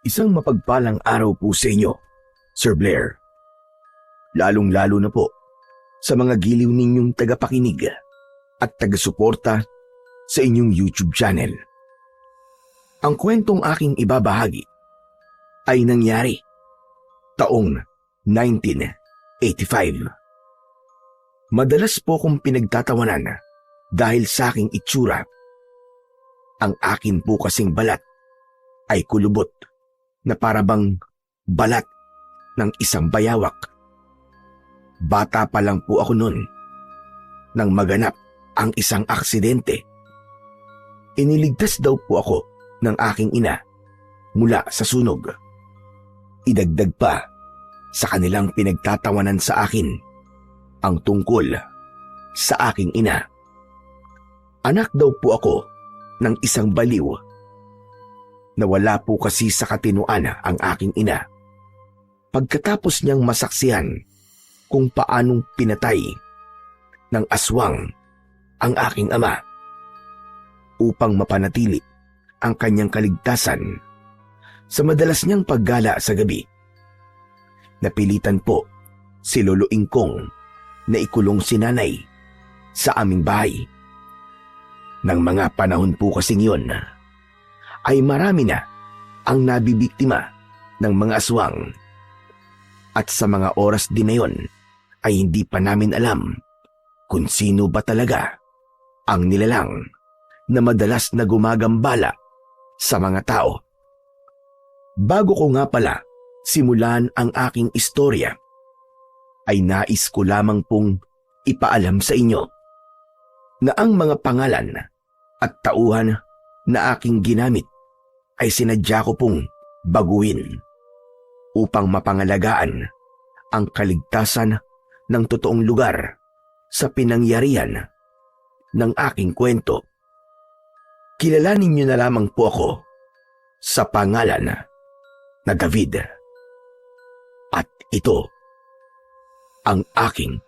Isang mapagpalang araw po sa inyo, Sir Blair. Lalong-lalo na po sa mga giliw ninyong tagapakinig at tagasuporta sa inyong YouTube channel. Ang kwentong aking ibabahagi ay nangyari taong 1985. Madalas po kong pinagtatawanan dahil sa aking itsura. Ang akin po kasing balat ay kulubot na parabang balat ng isang bayawak. Bata pa lang po ako noon nang maganap ang isang aksidente. Iniligtas daw po ako ng aking ina mula sa sunog. Idagdag pa sa kanilang pinagtatawanan sa akin ang tungkol sa aking ina. Anak daw po ako ng isang baliw. Nawala po kasi sa katinuan ang aking ina pagkatapos niyang masaksihan kung paanong pinatay ng aswang ang aking ama. Upang mapanatili ang kanyang kaligtasan sa madalas niyang paggala sa gabi, napilitan po si Lolo Ingkong na ikulong si nanay sa aming bahay. Nang mga panahon po kasing yun, ay marami na ang nabibiktima ng mga aswang. At sa mga oras din na yun ay hindi pa namin alam kung sino ba talaga ang nilalang na madalas na gumagambala sa mga tao. Bago ko nga pala simulan ang aking istorya, ay nais ko lamang pong ipaalam sa inyo na ang mga pangalan at tauhan na aking ginamit ay sinadya ko pong baguhin upang mapangalagaan ang kaligtasan ng totoong lugar sa pinangyarihan ng aking kwento. Kilalanin niyo na lamang po ako sa pangalan na David. At ito ang aking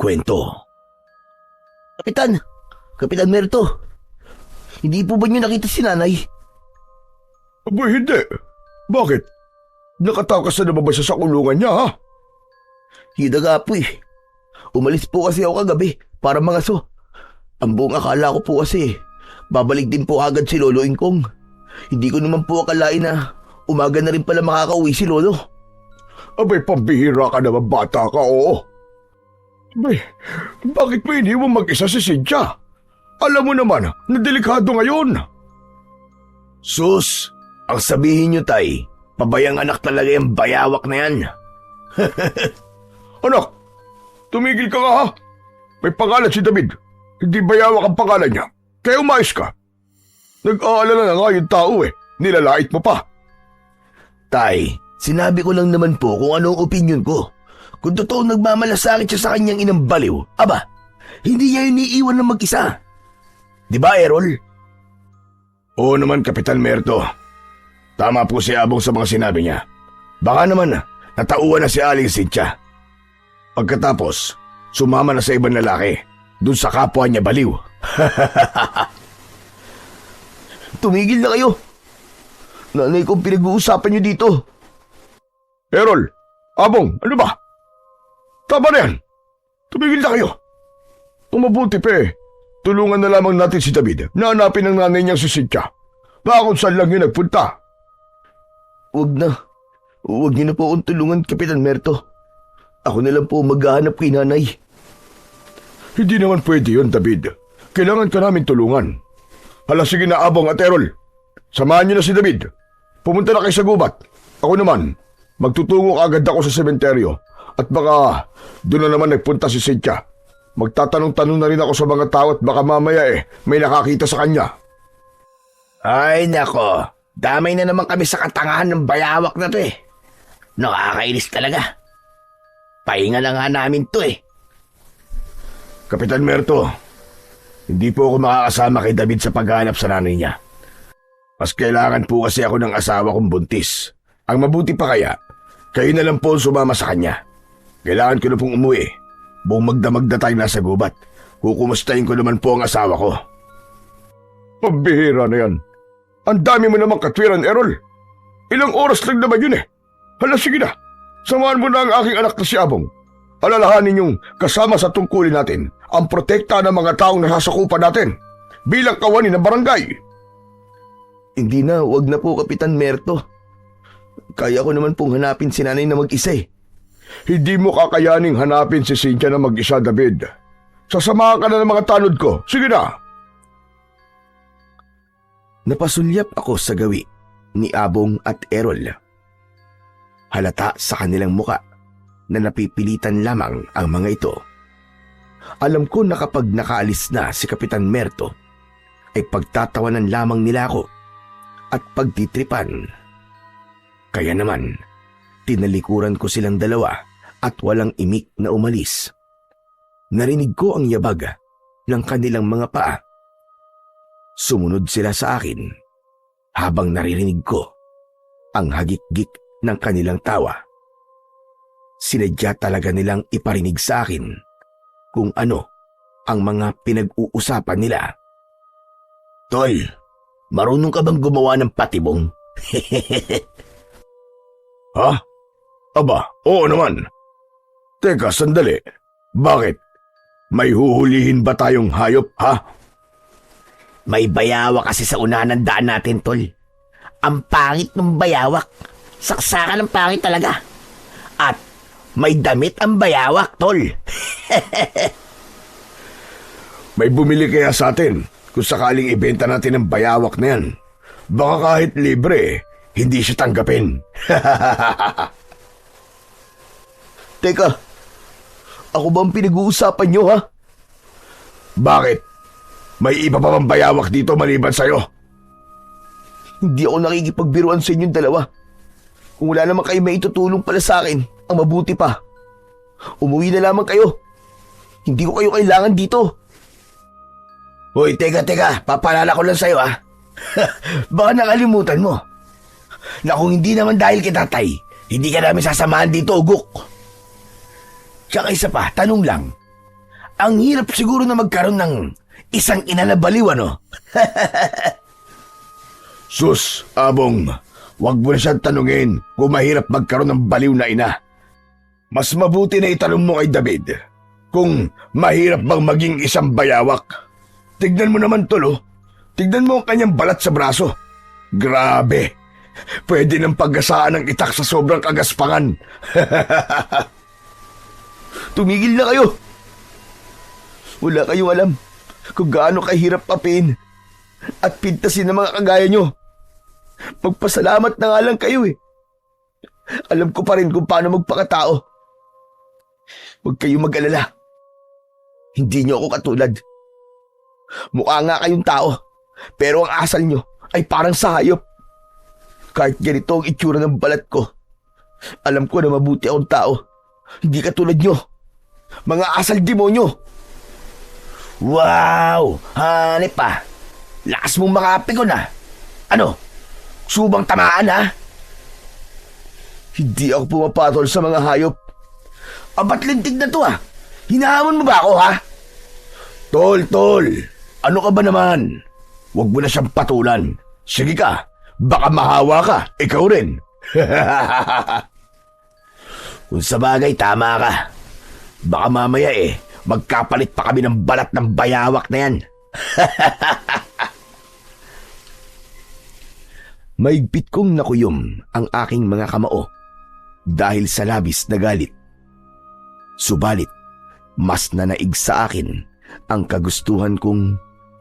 kwento. Kapitan! Kapitan Merto! Hindi po ba niyo nakita si nanay? Aba, hindi. Bakit? Nakatakas na naman ba siya sa kulungan niya, ha? Hindi nga po eh. Umalis po kasi ako kagabi para mangaso. Ang buong akala ko po kasi babalik din po agad si Lolo Ingkong. Hindi ko naman po akalain na umaga na rin pala makakauwi si Lolo. Abay, pambihira ka naman, bata ka, oo. Abay, bakit mo iniwan mag-isa si Cynthia? Alam mo naman na delikado ngayon. Sus, ang sabihin niyo, tay, pabayang anak talaga yung bayawak na yan. Anak, tumigil ka nga, ha? May pangalan si David. Hindi bayawak ang pangalan niya. Kaya umayos ka. Nag-aalala na nga yung tao eh. Nilalait mo pa. Tay, sinabi ko lang naman po kung anong opinion ko. Kung totoo nagmamalasakit siya sa kanyang inang baliw, aba, hindi niya iniiwan ng mag-isa. Di ba, Errol? Oo naman, Kapitan Merto. Tama po si Abong sa mga sinabi niya. Baka naman natauhan na si Aling Cynthia. Pagkatapos, sumama na sa ibang lalaki. Doon sa kapwa niya baliw. Tumigil na kayo. Nanay kong pinag-uusapan niyo dito. Errol, Abong, ano ba? Tama na yan. Tumigil na kayo. Kung mabuti pa tulungan na lamang natin si David na hanapin ang nanay niyang si Cynthia. Baka kung saan lang yun nagpunta. Huwag na. Huwag niyo na po akong tulungan, Kapitan Merto. Ako na lang po maghahanap kay nanay. Hindi naman pwede yun, David. Kailangan ka namin tulungan. Hala, sige na, Abong at Errol. Samahan niyo na si David. Pumunta na kayo sa gubat. Ako naman, magtutungo agad ako sa sementeryo. At baka doon na naman nagpunta si Cynthia. Magtatanong-tanong na rin ako sa mga tao at baka mamaya may nakakita sa kanya. Ay nako, damay na naman kami sa katangahan ng bayawak na to eh. Nakakainis talaga. Pahinga na nga namin to eh. Kapitan Merto, hindi po ako makakasama kay David sa paghahanap sa nanay niya. Mas kailangan po kasi ako ng asawa kong buntis. Ang mabuti pa kaya, kayo na lang po sumama sa kanya. Kailangan ko na pong umuwi. Buong magdamag na tayo nasa gubat. Kukumustahin ko naman po ang asawa ko. Pambihira na yan. Ang dami mo namang katwiran, Errol. Ilang oras lang naman yun eh. Hala, sige na. Samahan mo na ang aking anak na si Abong. Alalahanin niyong kasama sa tungkulin natin ang protekta ng mga taong nasasakupan natin bilang kawani ng barangay. Hindi na, wag na po, Kapitan Merto. Kaya ko naman pong hanapin si nanay na mag-isa eh. Hindi mo kakayaning hanapin si Cynthia na mag-isa, David. Sasamahan ka na ng mga tanod ko. Sige na. Napasulyap ako sa gawi ni Abong at Errol. Halata sa kanilang muka na napipilitan lamang ang mga ito. Alam ko na kapag nakaalis na si Kapitan Merto, ay pagtatawanan lamang nila ako at pagtitripan. Kaya naman, tinalikuran ko silang dalawa at walang imik na umalis. Narinig ko ang yabag ng kanilang mga paa. Sumunod sila sa akin habang naririnig ko ang hagik-gik ng kanilang tawa. Sinadya talaga nilang iparinig sa akin kung ano ang mga pinag-uusapan nila. Tol, marunong ka bang gumawa ng patibong? Ha? Aba, oo naman. Teka, sandali. Bakit? May huhulihin ba tayong hayop, ha? May bayawak kasi sa unahan ng daan natin, Tol. Ang pangit ng bayawak. Saksakan ng pangit talaga. At may damit ang bayawak, Tol. May bumili kaya sa atin kung sakaling ibenta natin ang bayawak na yan. Baka kahit libre, hindi siya tanggapin. Teka, ako ba ang pinag-uusapan nyo, ha? Bakit? May iba pa bang bayawak dito maliban sa'yo? Hindi ako nakikipagbiruan sa inyong dalawa. Kung wala naman kayo may itutulong pala sa akin, ang mabuti pa. Umuwi na lamang kayo. Hindi ko kayo kailangan dito. Hoy, teka, papalala ko lang sa'yo ha. Baka nakalimutan mo na kung hindi naman dahil kay tatay, hindi ka namin sasamahan dito, Ugok. Tsaka isa pa, tanong lang. Ang hirap siguro na magkaroon ng isang ina na baliw, ano? Sus, Abong, wag mo na siyang tanungin kung mahirap magkaroon ng baliw na ina. Mas mabuti na itanong mo kay David kung mahirap bang maging isang bayawak. Tignan mo naman, Tolo. Tignan mo ang kanyang balat sa braso. Grabe. Pwede nang paggasaan ng itak sa sobrang kagaspangan. Tumigil na kayo. Wala kayong alam kung gaano kahirap papin at pintasin ng mga kagaya nyo. Magpasalamat na nga lang kayo eh. Alam ko pa rin kung paano magpakatao. Huwag kayong mag-alala. Hindi nyo ako katulad. Mukha nga kayong tao, pero ang asal nyo ay parang sa hayop. Kahit ganito ang itsura ng balat ko, alam ko na mabuti akong tao. Hindi katulad nyo. Mga asal demonyo. Wow! Hanip pa. Lakas mong makapikon ha. Ano? Subang tamaan ha? Hindi ako pumapatol sa mga hayop. Ba't lintig na to ha? Hinahamon mo ba ako ha? Tol, ano ka ba naman? Huwag mo na siyang patulan. Sige ka, baka mahawa ka, ikaw rin. Kung sa bagay, tama ka. Baka mamaya magkapalit pa kami ng balat ng bayawak na yan. Maigpit kong nakuyom ang aking mga kamao dahil sa labis na galit. Subalit, mas nanaig sa akin ang kagustuhan kong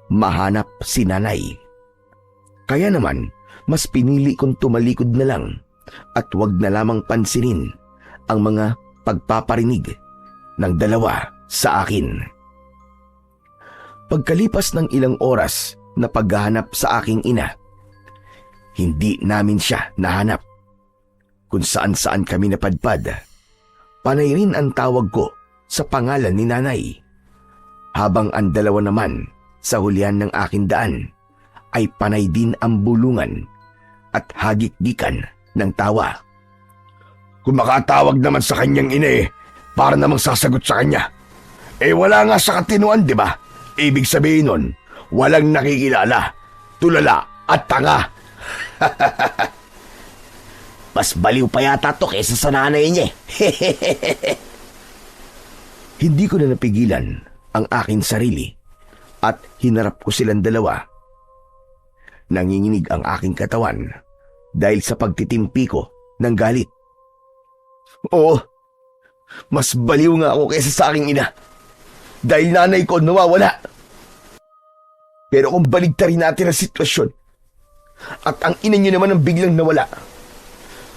mahanap si nanay. Kaya naman, mas pinili kong tumalikod na lang at wag na lamang pansinin ang mga pagpaparinig ng dalawa sa akin. Pagkalipas ng ilang oras na paghahanap sa aking ina, hindi namin siya nahanap. Kung saan-saan kami napadpad, panay rin ang tawag ko sa pangalan ni nanay. Habang ang dalawa naman sa hulihan ng aking daan ay panay din ang bulungan at hagik-gikan ng tawa. Kung makatawag naman sa kanyang ina para namang sasagot sa kanya. Wala nga sa katinuan, di ba? Ibig sabihin nun, walang nakikilala, tulala at tanga. Mas baliw pa yata to kesa sa nanay niya. Hindi ko na napigilan ang aking sarili at hinarap ko silang dalawa. Nanginginig ang aking katawan dahil sa pagtitimpi ko ng galit. Oo, mas baliw nga ako kaysa sa aking ina dahil nanay ko nawawala. Pero kung baligtarin natin ang sitwasyon at ang ina niyo naman ang biglang nawala,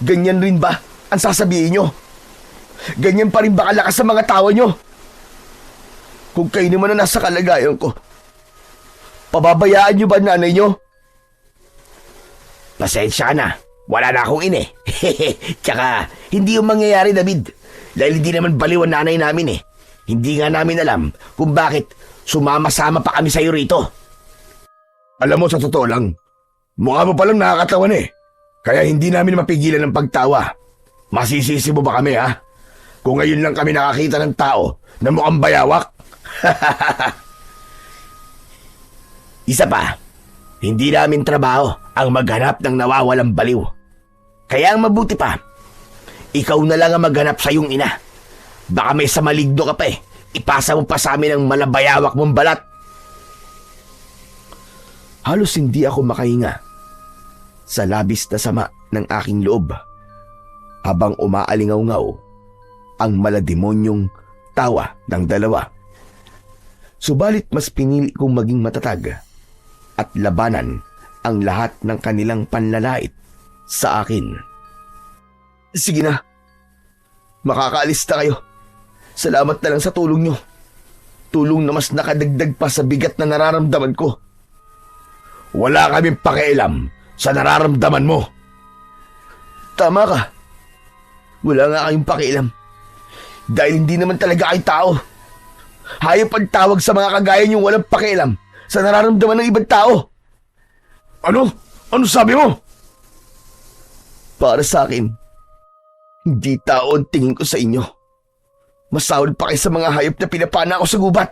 ganyan rin ba ang sasabihin niyo? Ganyan pa rin ba kalakas sa mga tawa niyo? Kung kayo naman na nasa kalagayan ko, pababayaan niyo ba nanay niyo? Pasensya ka na. Wala na akong ina. Tsaka, hindi yung mangyayari, David. Dahil hindi naman baliw ang nanay namin eh. Hindi nga namin alam kung bakit sumama-sama pa kami sa'yo rito. Alam mo, sa totoo lang, mukha mo palang nakakatawan eh. Kaya hindi namin mapigilan ng pagtawa. Masisisi mo ba kami ha? Kung ngayon lang kami nakakita ng tao na mukhang bayawak. Isa pa, hindi namin trabaho ang maghanap ng nawawalang baliw. Kaya ang mabuti pa, ikaw na lang ang maghanap sa iyong ina. Baka may samaligno ka pa eh. Ipasa mo pa sa amin ang malabayawak mong balat. Halos hindi ako makahinga sa labis na sama ng aking loob habang umaalingaw-ngaw ang malademonyong tawa ng dalawa. Subalit mas pinili kong maging matatag at labanan ang lahat ng kanilang panlalait sa akin. Sige na, makakaalis na kayo. Salamat na lang sa tulong nyo. Tulong na mas nakadagdag pa sa bigat na nararamdaman ko. Wala kaming pakialam sa nararamdaman mo. Tama ka. Wala nga kayong pakialam. Dahil hindi naman talaga kayo tao. Hayop ang tawag sa mga kagaya niyong walang pakialam sa nararamdaman ng ibang tao. Ano? Ano sabi mo? Para sa akin, hindi tao ang tingin ko sa inyo. Masahol pa kayo sa mga hayop na pinapana ako sa gubat.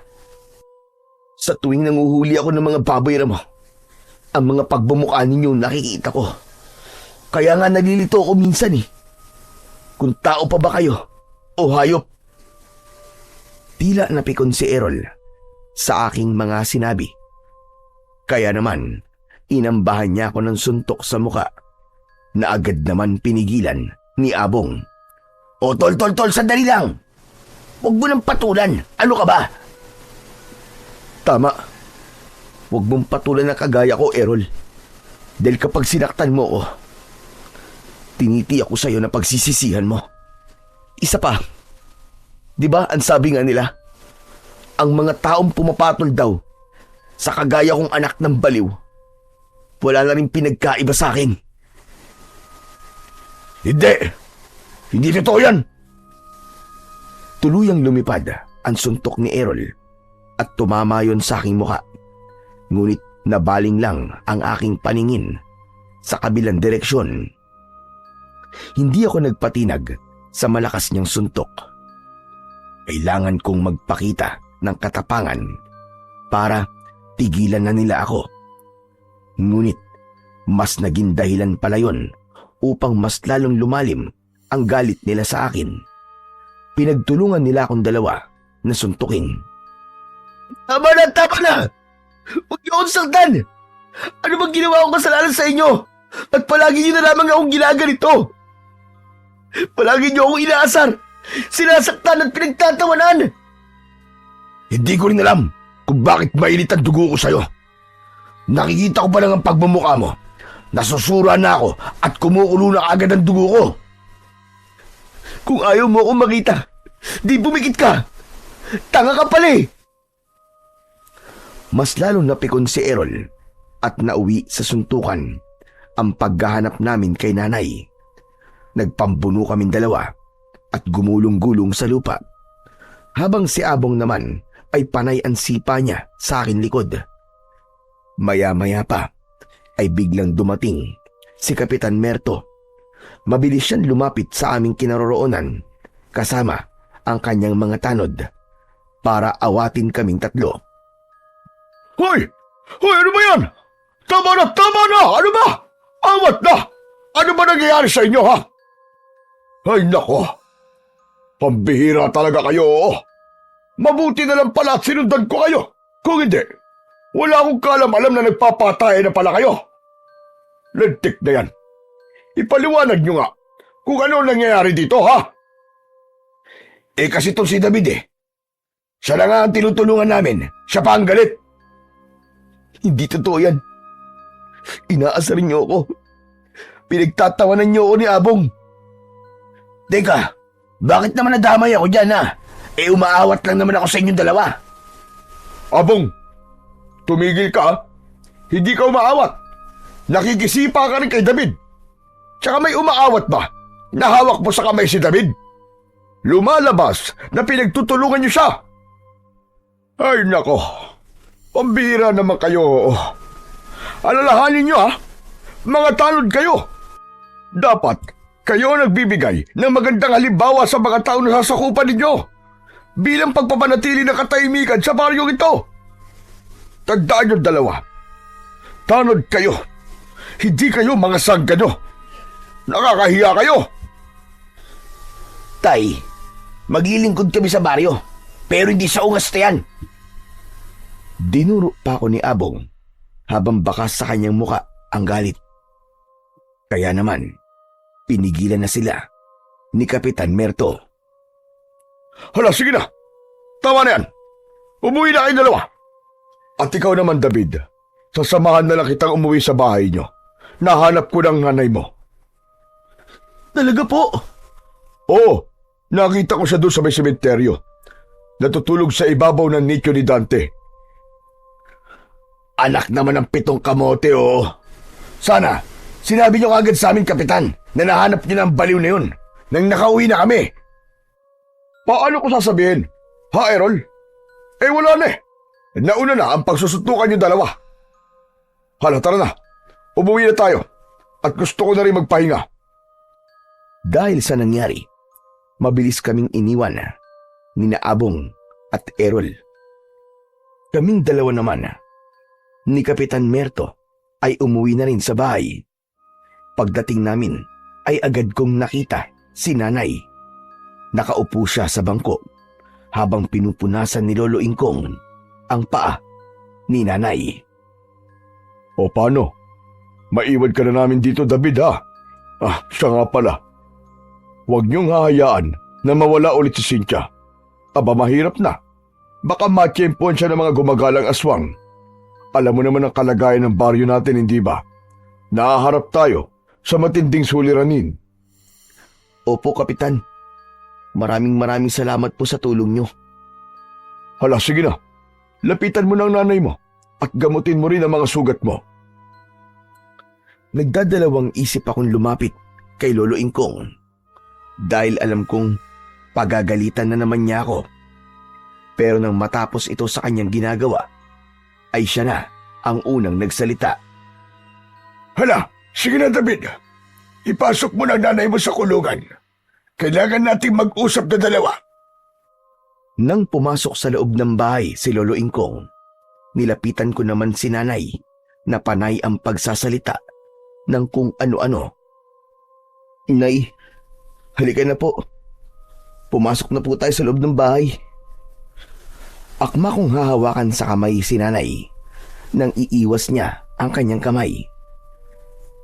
Sa tuwing nanguhuli ako ng mga baboy na mo, ang mga pagbumukha ninyo nakikita ko. Kaya nga nalilito ako minsan eh. Kung tao pa ba kayo o hayop? Tila napikon si Errol sa aking mga sinabi. Kaya naman, inambahan niya ako ng suntok sa muka na agad naman pinigilan ni Abong. O tol, sandali lang. Huwag mo nang patulan. Ano ka ba? Tama. Huwag mong patulan na kagaya ko, Errol. Dahil kapag sinaktan mo ko, tiniti ako sa'yo na pagsisisihan mo. Isa pa, di ba ang sabi nga nila, ang mga taong pumapatol daw sa kagaya kong anak ng baliw, wala na rin pinagkaiba sa akin. Hindi. Hindi totoo yan. Tuluyang lumipad ang suntok ni Errol at tumama yon sa aking muka. Ngunit nabaling lang ang aking paningin sa kabilang direksyon. Hindi ako nagpatinag sa malakas niyang suntok. Kailangan kong magpakita ng katapangan para tigilan na nila ako. Ngunit mas naging dahilan pala yon upang mas lalong lumalim ang galit nila sa akin. Pinagtulungan nila akong dalawa na suntukin. Tama na! Huwag niyo akong saktan! Ano bang ginawa kong kasalanan sa inyo? At palagi niyo na lamang akong ginaganito. Palagi niyo akong inaasar, sinasaktan at pinagtatawanan. Hindi ko rin alam kung bakit mainit ang dugo ko sa'yo. Nakikita ko pa lang ang pagmumukha mo. Nasusura na ako at kumukulo na agad ang dugo ko. Kung ayaw mo akong makita, di bumikit ka. Tanga ka pala eh. Mas lalong napikon si Errol at nauwi sa suntukan ang paghahanap namin kay nanay. Nagpambuno kaming dalawa at gumulong-gulong sa lupa. Habang si Abong naman ay panay ang sipa niya sa akin likod. Maya-maya pa ay biglang dumating si Kapitan Merto. Mabilis siyang lumapit sa aming kinaroroonan kasama ang kanyang mga tanod para awatin kaming tatlo. Hoy! Hoy, ano ba yan? Tama na! Ano ba? Awat na! Ano ba nangyayari sa inyo, ha? Ay nako, pambihira talaga kayo. Mabuti na lang pala at sinundan ko kayo. Kung hindi, wala akong kalam-alam na nagpapatay na pala kayo. Lentik na yan. Ipaliwanag nyo nga kung ano nangyayari dito, ha? Kasi itong si David Siya na nga ang tinutulungan namin. Siya pa ang galit. Hindi totoo yan. Inaasar niyo ako. Pinagtatawanan niyo ako ni Abong. Teka, bakit naman nadamay ako dyan ha? Umaawat lang naman ako sa inyong dalawa. Abong, tumigil ka, ha? Hindi ka umaawat. Nakikisipa ka rin kay David. Tsaka may umaawat ba? Nahawak mo sa kamay si David? Lumalabas na pinagtutulungan niyo siya. Ay nako, pambihira naman kayo. Alalahanin niyo ha, mga tanod kayo. Dapat kayo nagbibigay ng magandang halimbawa sa mga tao na sasakupan ninyo bilang pagpapanatili ng katahimikan sa baryong ito. Tandaan yung dalawa. Tanod kayo. Hindi kayo mga sanggano. Nakakahiya kayo. Tay, maglilingkod kami sa baryo, pero hindi sa ungas na yan. Dinuro pa ako ni Abong habang bakas sa kanyang muka ang galit. Kaya naman, pinigilan na sila ni Kapitan Merto. Hala, sige na. Tama na yan. Umuwi na kayong dalawa. At ikaw naman, David, sasamahan na lang kitang umuwi sa bahay niyo. Nahanap ko ng nanay mo. Talaga po? Oo, nakita ko siya doon sa may sementeryo. Natutulog sa ibabaw ng nicho ni Dante. Anak naman ng pitong kamote, oh. Sana, sinabi niyo agad sa amin, Kapitan, na nahanap niyo ng baliw na yun nang nakauwi na kami. Paano ko sasabihin? Ha, Errol? Wala na Nauna na ang pagsusuntukan yung dalawa. Hala, tara na. Umuwi na tayo. At gusto ko na rin magpahinga. Dahil sa nangyari, mabilis kaming iniwan ni Abong at Errol. Kaming dalawa naman ni Kapitan Merto ay umuwi na rin sa bahay. Pagdating namin ay agad kong nakita si Nanay. Nakaupo siya sa bangko habang pinupunasan ni Lolo Ingkong ang paa ni Nanay. O paano? Maiwan ka na namin dito, David, ha? Siya nga pala. Huwag niyong hahayaan na mawala ulit si Cynthia. Aba, mahirap na. Baka matsyempuan siya ng mga gumagalang aswang. Alam mo naman ang kalagayan ng baryo natin, hindi ba? Nahaharap tayo sa matinding suliranin. Opo, Kapitan. Maraming salamat po sa tulong niyo. Hala, sige na. Lapitan mo ng nanay mo at gamutin mo rin ang mga sugat mo. Nagdadalawang isip akong lumapit kay Lolo Ingkong dahil alam kong pagagalitan na naman niya ako. Pero nang matapos ito sa kanyang ginagawa, ay siya na ang unang nagsalita. Hala, sige na, David. Ipasok mo ng nanay mo sa kulungan. Kailangan nating mag-usap na dalawa. Nang pumasok sa loob ng bahay si Lolo Ingkong, nilapitan ko naman si Nanay na panay ang pagsasalita ng kung ano-ano. Nay, halika na po. Pumasok na po tayo sa loob ng bahay. Akma kong hahawakan sa kamay si Nanay nang iiwas niya ang kanyang kamay.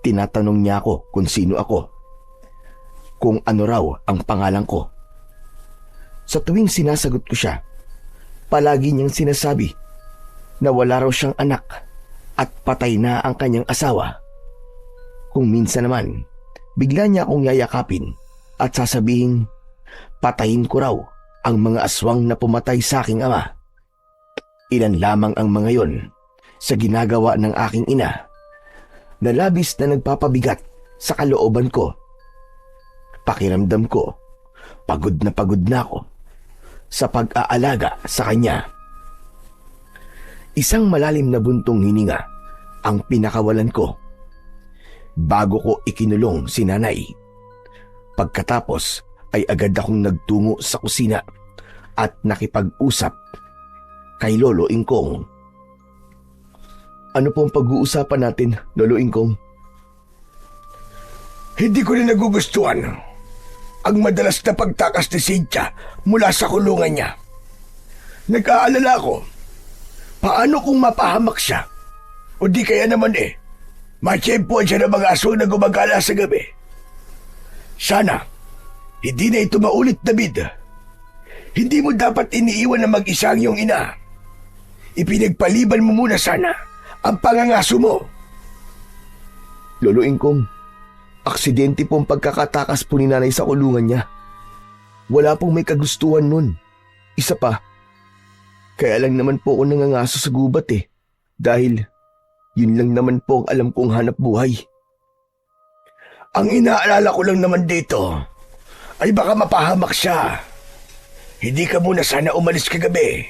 Tinatanong niya ako kung sino ako, kung ano raw ang pangalan ko. Sa tuwing sinasagot ko siya, palagi niyang sinasabi na wala raw siyang anak at patay na ang kanyang asawa. Kung minsan naman, bigla niya akong yayakapin at sasabihin, patayin ko raw ang mga aswang na pumatay sa aking ama. Ilan lamang ang mga yon sa ginagawa ng aking ina na labis na nagpapabigat sa kalooban ko. Pakiramdam ko, pagod na ako sa pag-aalaga sa kanya. Isang malalim na buntong hininga ang pinakawalan ko bago ko ikinulong si Nanay. Pagkatapos ay agad akong nagtungo sa kusina at nakipag-usap kay Lolo Ingkong. Ano pong pag-uusapan natin, Lolo Ingkong? Hindi ko rin nagugustuhan ang madalas na pagtakas ni Cynthia mula sa kulungan niya. Nag-aalala ako, paano kung mapahamak siya? O di kaya naman matsyempuan siya ng mga aso na gumagala sa gabi. Sana, hindi na ito maulit, David. Hindi mo dapat iniiwan na mag-isa ang iyong ina. Ipinagpaliban mo muna sana ang pangangaso mo. Lolo Ingkong, aksidente po ang pagkakatakas po ni nanay sa kulungan niya. Wala pong may kagustuhan nun. Isa pa, kaya lang naman po ako nangangaso sa gubat dahil yun lang naman po ang alam kong hanap buhay. Ang inaalala ko lang naman dito ay baka mapahamak siya. Hindi ka muna sana umalis kagabi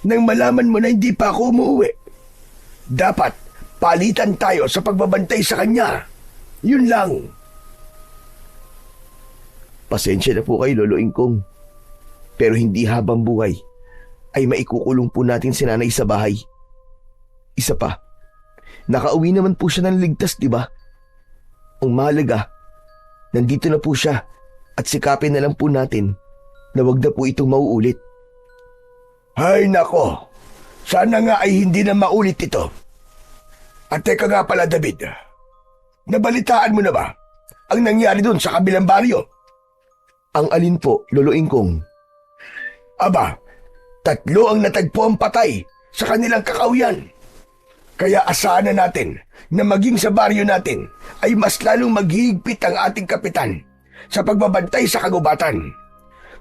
nang malaman mo na hindi pa ako umuwi. Dapat palitan tayo sa pagbabantay sa kanya. Yun lang. Pasensya na po kayo, Lolo Ingkong. Pero hindi habang buhay ay maikukulong po natin si nanay sa bahay. Isa pa, nakauwi naman po siya ng ligtas, di ba? Ang mahalaga, nandito na po siya at sikapin na lang po natin na wag na po itong mauulit. Ay nako, sana nga ay hindi na maulit ito. At teka nga pala, David, nabalitaan mo na ba ang nangyari doon sa kabilang baryo? Ang alin po, Lolo Ingkong? Aba, 3 ang natagpo ang patay sa kanilang kakauyan. Kaya asahan na natin na maging sa baryo natin ay mas lalong maghihigpit ang ating kapitan sa pagbabantay sa kagubatan.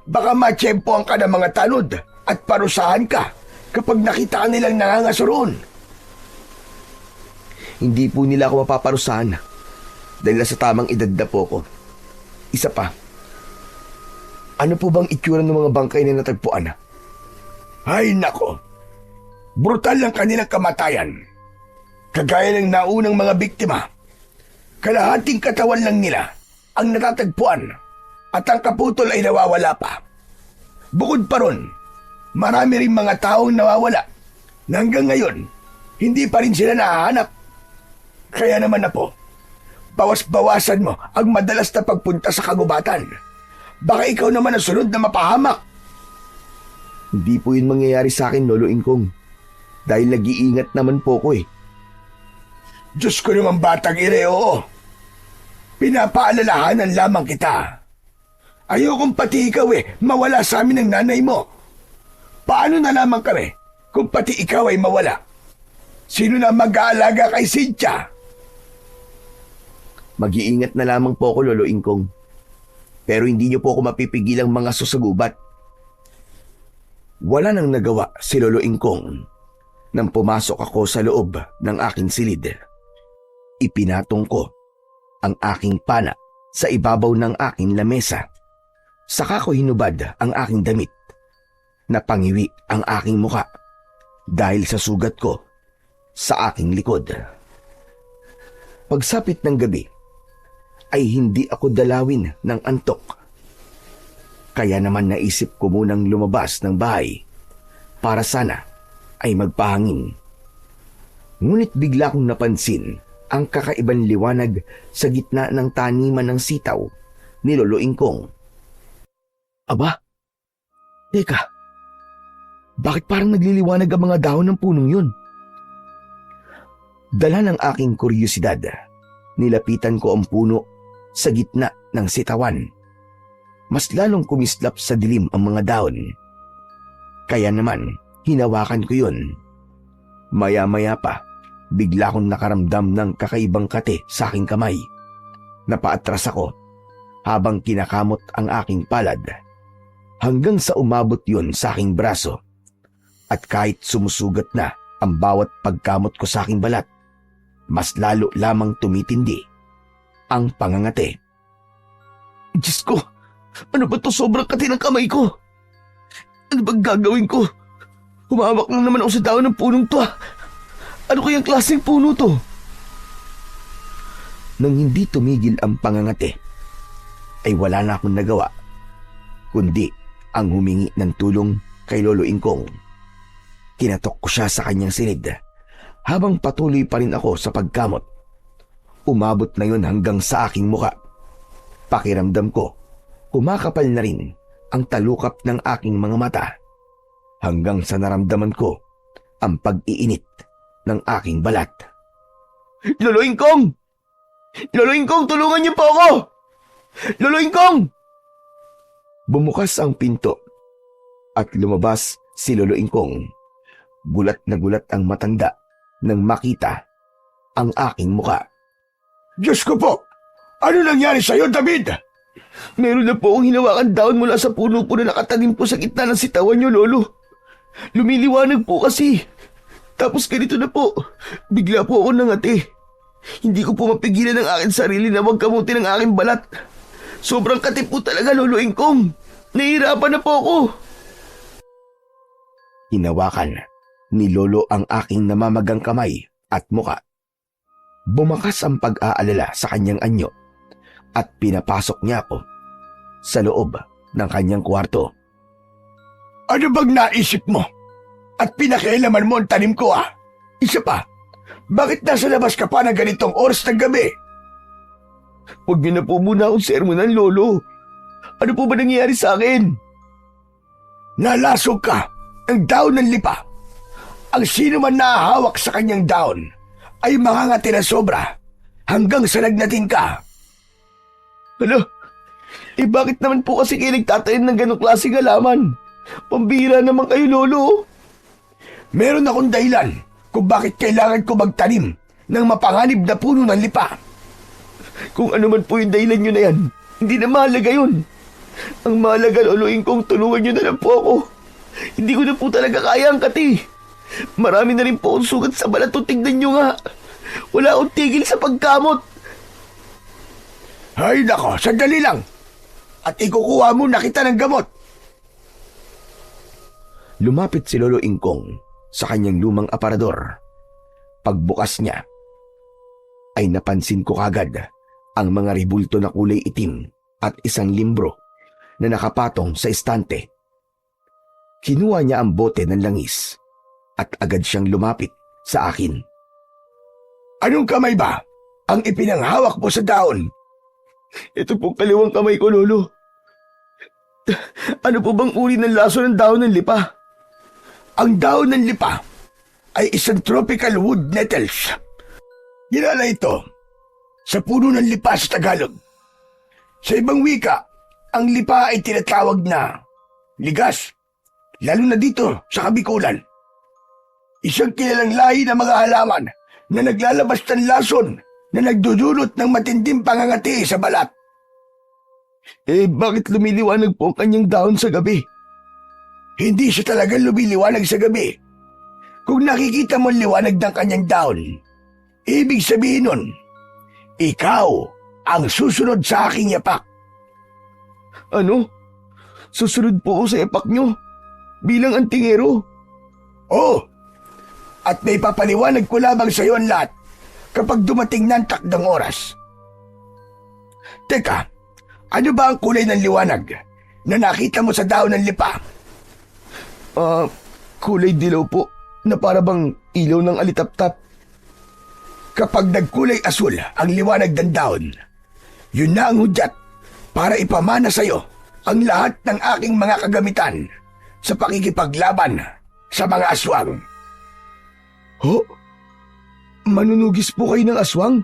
Baka matsyempoan ka ng mga tanod at parusahan ka kapag nakita nilang nangangaso roon. Hindi po nila ako mapaparusahan dahil sa tamang edad na po ako. Isa pa, ano po bang itsura ng mga bangkay na natagpuan? Ay nako, brutal ang kanilang kamatayan. Kagaya ng naunang mga biktima, kalahating katawan lang nila ang natatagpuan at ang kaputol ay nawawala pa. Bukod pa ron, marami rin mga taong nawawala na hanggang ngayon hindi pa rin sila nahahanap. Kaya naman na po, bawas-bawasan mo ang madalas na pagpunta sa kagubatan. Baka ikaw naman ang sunod na mapahamak. Hindi po yun mangyayari sa akin, Lolo Ingkong. Dahil nag-iingat naman po ko Diyos ko naman batang oo. Pinapaalalahanan lamang kita. Ayokong pati ikaw mawala sa amin ng nanay mo. Paano na lamang kami kung pati ikaw ay mawala? Sino na mag-aalaga kay Cynthia? Mag-iingat na lamang po ako, Lolo Ingkong. Pero hindi niyo po ako mapipigilang mga susagubat. Wala nang nagawa si Lolo Ingkong nang pumasok ako sa loob ng aking silid. Ipinatong ko ang aking pana sa ibabaw ng aking lamesa. Saka ko hinubad ang aking damit. Napangiwi ang aking muka dahil sa sugat ko sa aking likod. Pagsapit ng gabi ay hindi ako dalawin ng antok. Kaya naman naisip ko munang lumabas ng bahay para sana ay magpahangin. Ngunit bigla kong napansin ang kakaibang liwanag sa gitna ng taniman ng sitaw ni Lolo Ingkong. Aba, teka, bakit parang nagliliwanag ang mga dahon ng punong yun? Dala ng aking kuryosidad, nilapitan ko ang puno sa gitna ng sitawan. Mas lalong kumislap sa dilim ang mga dahon. Kaya naman, hinawakan ko yun. Maya-maya pa, bigla akong nakaramdam ng kakaibang kate sa aking kamay. Napaatras ako habang kinakamot ang aking palad. Hanggang sa umabot yun sa aking braso. At kahit sumusugat na ang bawat pagkamot ko sa aking balat, mas lalo lamang tumitindi ang pangangate. Diyos ko! Ano ba to, sobrang kati ng kamay ko? Ano bang gagawin ko? Humawak lang naman ako sa dahon ng punong to. Ano kayang klaseng puno to? Nang hindi tumigil ang pangangate, ay wala na akong nagawa, kundi ang humingi ng tulong kay Lolo Ingkong. Kinatok ko siya sa kanyang silid, habang patuloy pa rin ako sa pagkamot. Umabot na yun hanggang sa aking muka. Pakiramdam ko, Kumakapal na rin ang talukap ng aking mga mata hanggang sa naramdaman ko ang pag-iinit ng aking balat. Lolo Ingkong! Lolo Ingkong, tulungan niyo po ako! Lolo Ingkong! Bumukas ang pinto at lumabas si Lolo Ingkong. Gulat na gulat ang matanda nang makita ang aking muka. Diyos ko po! Ano nangyari sa'yo, David? Meron na po akong hinawakan daon mula sa puno po na nakatanim po sa gitna ng sitawan niyo, Lolo. Lumiliwanag po kasi. Tapos ganito na po. Bigla po ako nangati. Hindi ko po mapigilan ang aking sarili na magkamuti ng aking balat. Sobrang kati po talaga, Lolo Ingkong. Nahihirapan na po ako. Hinawakan ni Lolo ang aking namamagang kamay at muka. Bumakas ang pag-aalala sa kanyang anyo at pinapasok niya ako sa loob ng kanyang kwarto. Ano bang naisip mo? At pinakialaman mo ang tanim ko, ah? Isa pa, bakit nasa labas ka pa ng ganitong oras ng gabi? Huwag niyo na po muna akong sermonan, Lolo. Ano po ba nangyayari sa akin? Nalasog ka ng daon ng lipa. Ang sino man nahahawak sa kanyang daon ay mangangati na sobra hanggang sa nagnating ka. Hala, bakit naman po kasi kayo nagtatanim ng ganong klaseng halaman? Pambira naman kayo, Lolo. Meron akong dahilan kung bakit kailangan ko magtanim ng mapanganib na puno ng lipa. Kung ano man po yung dahilan nyo na yan, hindi na mahalaga yun. Ang mahalaga, Lolo Ingkong, tulungan nyo na lang po ako. Hindi ko na po talaga kaya ang kati. Marami na rin po akong sugat sa balat. Tignan nyo nga. Wala akong tigil sa pagkamot. Ay nako, sandali lang. At ikukuha mo na kita ng gamot. Lumapit si Lolo Ingkong sa kanyang lumang aparador. Pagbukas niya, ay napansin ko kagad ang mga ribulto na kulay itim at isang limbro na nakapatong sa estante. Kinuha niya ang bote ng langis at agad siyang lumapit sa akin. Anong kamay ba ang ipinanghawak mo sa daon? Ito pong kaliwang kamay ko, Lolo. Ano po bang uri ng laso ng daon ng lipa? Ang daon ng lipa ay isang tropical wood nettles. Kilala ito sa puno ng lipa sa Tagalog. Sa ibang wika, ang lipa ay tinatawag na ligas, lalo na dito sa Kabikulan. Isang kilalang lahi ng mga halaman na naglalabas ng lason na nagdudulot ng matinding pangangati sa balat. Bakit lumiliwanag po ang kanyang daon sa gabi? Hindi siya talagang lumiliwanag sa gabi. Kung nakikita mo ang liwanag ng kanyang daon, ibig sabihin nun, ikaw ang susunod sa aking yapak. Ano? Susunod po ako sa yapak nyo? Bilang antingero? Oo. At may papaliwanag ko lamang sa iyo ang lahat kapag dumating na ang takdang oras. Teka, ano ba ang kulay ng liwanag na nakita mo sa daon ng lipa? Kulay dilaw po na para bang ilaw ng alitaptap. Kapag nagkulay asul ang liwanag ng daon, yun na ang hudyat para ipamana sa iyo ang lahat ng aking mga kagamitan sa pakikipaglaban sa mga aswang. Ho? Manunugis po kayo ng aswang?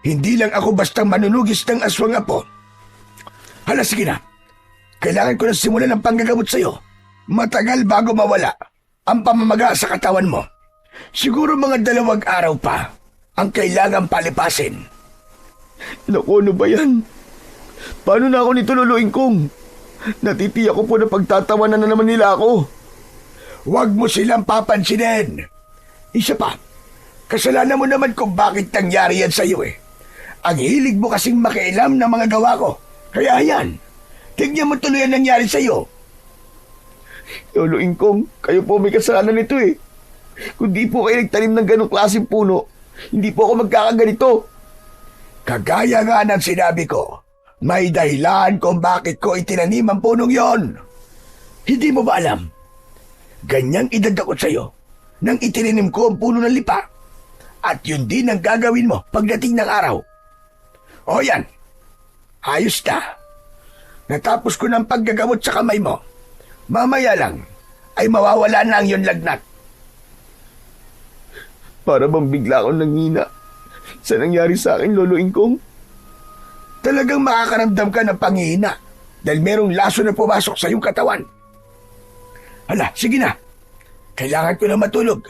Hindi lang ako basta manunugis ng aswang, apo. Hala, sige na. Kailangan ko na simulan ng panggagamot sa iyo. Matagal bago mawala ang pamamaga sa katawan mo. Siguro mga 2 araw pa ang kailangan palipasin. Naku, ano ba yan? Paano na ako nito, Lolo Ingkong? Natitiyak ko po na pagtatawanan na naman nila ako. Huwag mo silang papansinin. Isa pa, kasalanan mo naman kung bakit nangyari yan sa iyo eh. Ang hilig mo kasing makialam ng mga gawa ko. Kaya yan, tignan mo tuloy ang nangyari sa iyo. Lolo Ingkong, kayo po may kasalanan nito eh. Kung di po kayo nagtanim ng ganong klaseng puno, hindi po ako magkakaganito. Kagaya nga ng sinabi ko, may dahilan kung bakit ko itinanim ang punong yon. Hindi mo ba alam? Ganyang edad ako sa iyo nang itinanim ko ang puno ng lipa. At yun din ang gagawin mo pagdating ng araw. O yan, ayos na. Natapos ko ng paggagamot sa kamay mo. Mamaya lang ay mawawala na ang iyong lagnat. Para bang bigla akong nanghina sa nangyari sa akin, Lolo Ingkong? Talagang makakaramdam ka ng panghihina dahil merong laso na pumasok sa iyong katawan. Hala, sige na. Kailangan ko na matulog.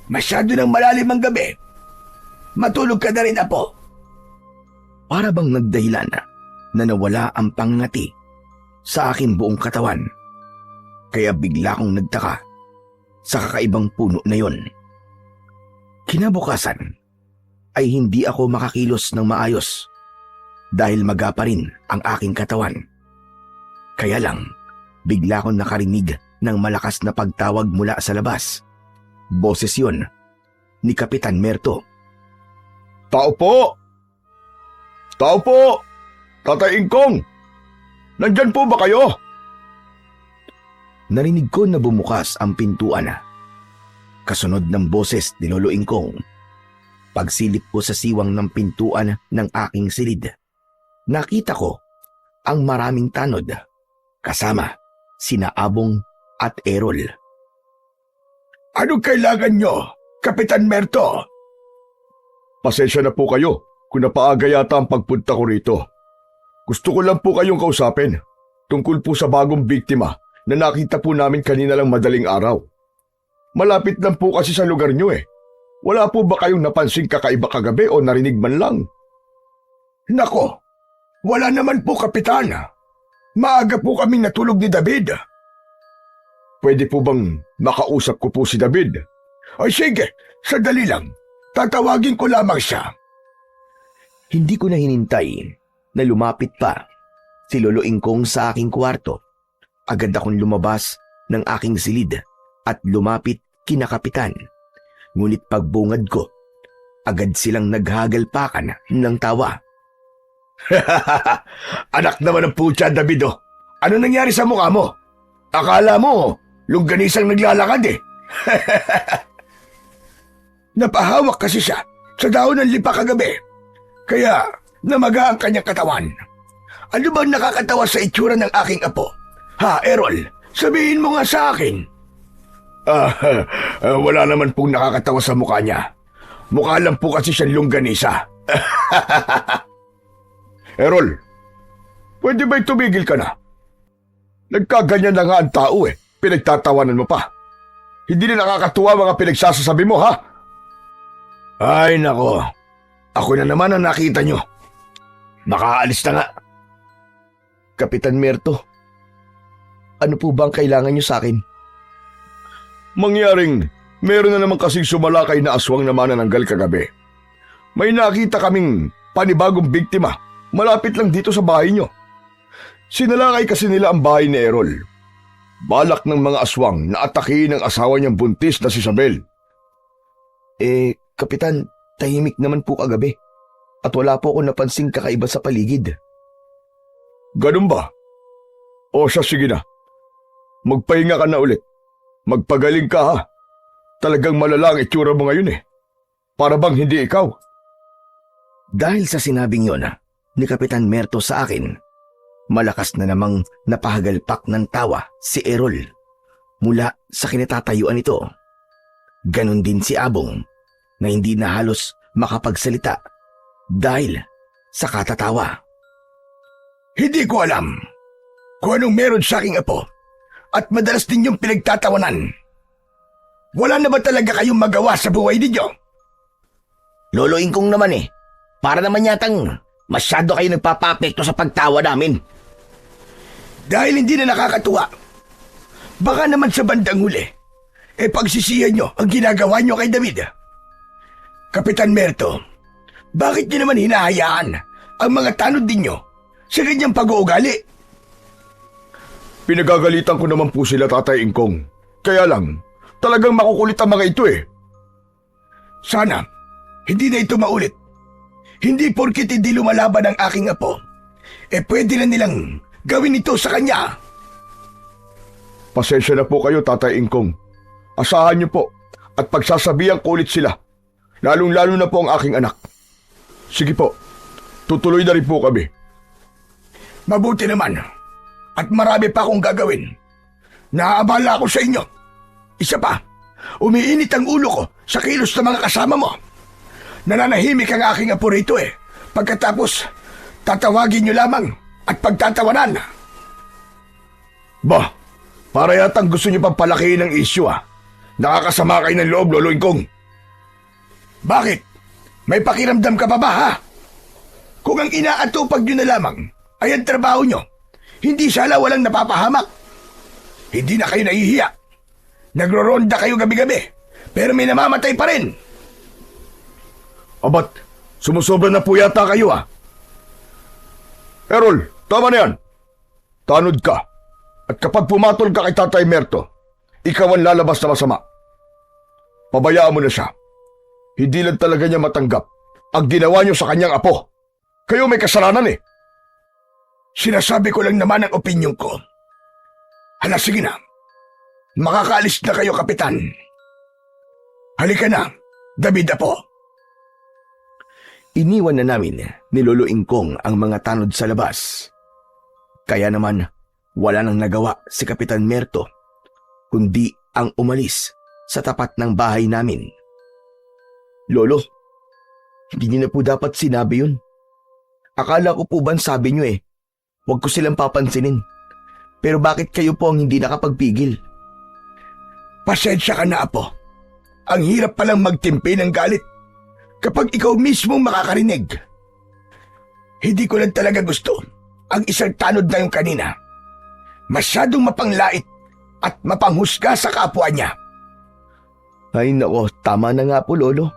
Masyado ng malalim ang gabi. Matulog ka na rin, Apo. Para bang nagdahilan na nawala ang pangngati sa aking buong katawan. Kaya bigla akong nagtaka sa kakaibang puno na yon. Kinabukasan ay hindi ako makakilos ng maayos dahil maga pa rin ang aking katawan. Kaya lang, bigla akong nakarinig ng malakas na pagtawag mula sa labas. Boses yon ni Kapitan Merto. Tao po! Tao po! Tatay Ingkong! Nandyan po ba kayo? Narinig ko na bumukas ang pintuan. Kasunod ng boses ni Lolo Ingkong. Pagsilip ko sa siwang ng pintuan ng aking silid, nakita ko ang maraming tanod kasama sina Abong at Errol. Anong kailangan nyo, Kapitan Merto? Pasensya na po kayo kung napaaga yata ang pagpunta ko rito. Gusto ko lang po kayong kausapin tungkol po sa bagong biktima na nakita po namin kanina lang madaling araw. Malapit lang po kasi sa lugar nyo eh. Wala po ba kayong napansing kakaiba kagabi o narinig man lang? Nako, wala naman po, Kapitan. Maaga po kaming natulog ni David. Pwede po bang makausap ko po si David? Ay sige, sandali lang. Tatawagin ko lamang siya. Hindi ko na hinintay na lumapit pa si Lolo Ingkong sa aking kwarto. Agad akong lumabas ng aking silid at lumapit kina Kapitan. Ngunit pagbungad ko, agad silang naghagalpakan ng tawa. Anak naman ng putya, David, oh. Ano nangyari sa mukha mo? Akala mo, longganisang naglalakad eh. Napahawak kasi siya sa daon ng lipa kagabi. Kaya namaga ang kanyang katawan. Ano bang nakakatawa sa itsura ng aking apo? Ha, Errol, sabihin mo nga sa akin. Wala naman pong nakakatawa sa mukha niya. Mukha lang po kasi siyang longganisa. Errol, pwede ba tumigil ka na? Nagkaganyan na nga ang tao eh. Pinagtatawanan mo pa. Hindi na nakakatuwa mga pinagsasasabi mo, ha? Ay, nako. Ako na naman ang nakita nyo. Makaalis na nga. Kapitan Merto, ano po bang kailangan niyo sa akin? Mangyaring meron na naman kasing sumalakay na aswang na manananggal kagabi. May nakita kaming panibagong biktima malapit lang dito sa bahay nyo. Sinalakay kasi nila ang bahay ni Errol. Balak ng mga aswang na atakihin ang asawa niyang buntis na si Isabel. Kapitan, tahimik naman po kagabi at wala po ako napansing kakaiba sa paligid. Ganun ba? O siya, sige na. Magpahinga ka na ulit. Magpagaling ka, ha? Talagang malala ang itsura mo ngayon eh. Para bang hindi ikaw? Dahil sa sinabing yon ni Kapitan Merto sa akin, malakas na namang napahagalpak ng tawa si Errol mula sa kinatatayuan nito. Ganon din si Abong na hindi na halos makapagsalita dahil sa katatawa. Hindi ko alam kung anong meron sa aking apo at madalas din yung pinagtatawanan. Wala na ba talaga kayong magawa sa buhay ninyo? Lolo Ingkong naman eh, para naman yatang masyado kayo nagpapapekto sa pagtawa namin. Dahil hindi na nakakatuwa. Baka naman sa bandang huli, pagsisihan nyo ang ginagawa nyo kay David. Kapitan Merto, bakit nyo naman hinahayaan ang mga tanod ninyo sa ganyang pag-uugali? Pinagagalitan ko naman po sila, Tatay Ingkong. Kaya lang, talagang makukulit ang mga ito eh. Sana, hindi na ito maulit. Hindi porkit hindi lumalaban ang aking apo, pwede na nilang gawin ito sa kanya. Pasensya na po kayo, Tatay Ingkong. Asahan niyo po at pagsasabihan ko ulit sila. Lalong-lalo na po ang aking anak. Sige po, tutuloy na rin po kami. Mabuti naman. At marami pa akong gagawin. Naaabala ako sa inyo. Isa pa, umiinit ang ulo ko sa kilos ng mga kasama mo. Nananahimik ang aking apo rito eh. Pagkatapos, tatawagin nyo lamang at pagtatawanan. Bah, para yatang gusto niyo pang palakihin ang issue Nakakasama kayo ng loob, Lolo Ingkong. Bakit? May pakiramdam ka pa ba ha? Kung ang inaatupag nyo na lamang ay ang trabaho nyo, hindi sala walang napapahamak. Hindi na kayo nahihiya. Nagro-ronda kayo gabi-gabi, pero may namamatay pa rin. Abat, sumusobra na po yata kayo Errol, tama na yan. Tanod ka. At kapag pumatol ka kay Tatay Merto, ikaw ang lalabas na masama. Pabayaan mo na siya. Hindi lang talaga niya matanggap ang ginawa niyo sa kanyang apo. Kayo may kasalanan Sinasabi ko lang naman ang opinyon ko. Hala, sige na. Makakaalis na kayo, Kapitan. Halika na, David Apo. Iniwan na namin ni Lolo Ingkong ang mga tanod sa labas. Kaya naman, wala nang nagawa si Kapitan Merto, kundi ang umalis sa tapat ng bahay namin. Lolo, hindi niyo na po dapat sinabi yun. Akala ko po ba sabi niyo huwag ko silang papansinin. Pero bakit kayo po ang hindi nakapagpigil? Pasensya ka na, Apo. Ang hirap palang magtimpi ng galit kapag ikaw mismo makakarinig. Hindi ko lang talaga gusto ang isang tanod na yung kanina. Masyadong mapanglait at mapanghusga sa kapwa niya. Ay nako, tama na nga po, Lolo.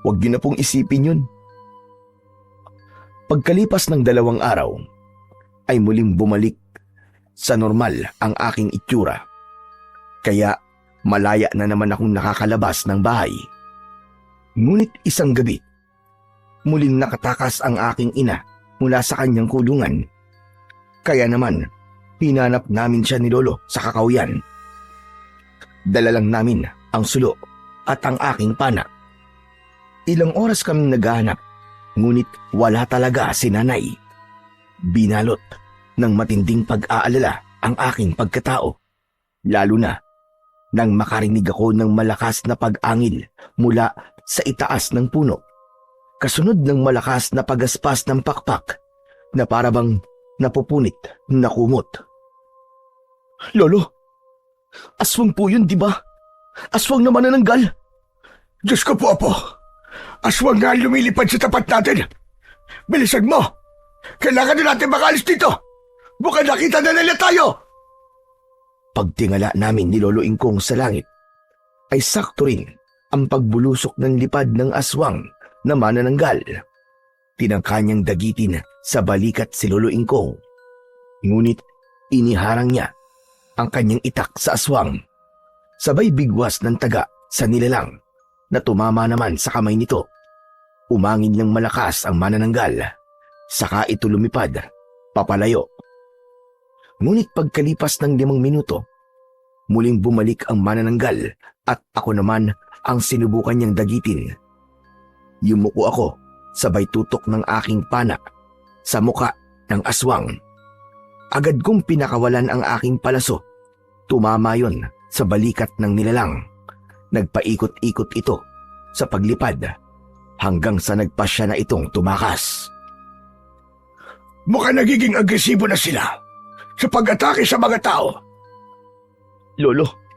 Huwag niyo na pong isipin yun. Pagkalipas ng 2 araw, ay muling bumalik sa normal ang aking itsura. Kaya malaya na naman akong nakakalabas ng bahay. Ngunit isang gabi, muling nakatakas ang aking ina mula sa kanyang kulungan. Kaya naman, hinanap namin siya ni Lolo sa kakawyan. Dala lang namin ang sulo at ang aking pana. Ilang oras kaming naghahanap, ngunit wala talaga si nanay. Binalot ng matinding pag-aalala ang aking pagkatao, lalo na nang makarinig ako ng malakas na pag-angil mula sa itaas ng puno, kasunod ng malakas na pagaspas ng pakpak na parabang napupunit na kumot. Lolo, aswang po yun, di ba? Aswang na manananggal. Diyos ko po, Apo. Aswang nga lumilipad sa tapat natin. Bilisan mo! Kailangan na natin makalis dito! Baka nakita na nila tayo! Pagtingala namin ni Lolo Ingkong sa langit, ay sakto rin ang pagbulusok ng lipad ng aswang na manananggal. Tinangka niyang dagitin sa balikat si Lolo Ingkong. Ngunit iniharang niya ang kanyang itak sa aswang. Sabay bigwas ng taga sa nilalang na tumama naman sa kamay nito. Umangin ng malakas ang manananggal. Saka ito lumipad, papalayo. Ngunit pagkalipas ng 5 minuto, muling bumalik ang manananggal at ako naman ang sinubukan niyang dagitin. Yumuko ako, sabay tutok ng aking pana sa muka ng aswang. Agad kong pinakawalan ang aking palaso. Tumama yon sa balikat ng nilalang. Nagpaikot-ikot ito sa paglipad hanggang sa nagpasya na itong tumakas. Mukhang nagiging agresibo na sila sa pag-atake sa mga tao. Lolo,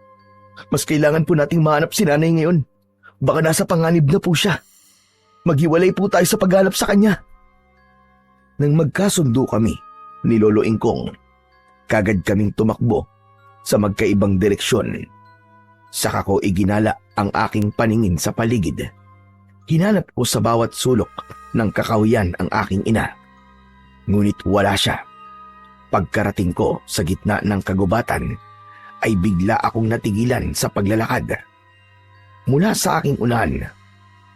mas kailangan po nating mahanap si nanay ngayon. Baka nasa panganib na po siya. Maghiwalay po tayo sa paghanap sa kanya. Nang magkasundo kami ni Lolo Ingkong, kagad kaming tumakbo sa magkaibang direksyon. Saka ko iginala ang aking paningin sa paligid. Hinanap ko sa bawat sulok ng kakahuyan ang aking ina. Ngunit wala siya. Pagkarating ko sa gitna ng kagubatan, ay bigla akong natigilan sa paglalakad. Mula sa aking unahan,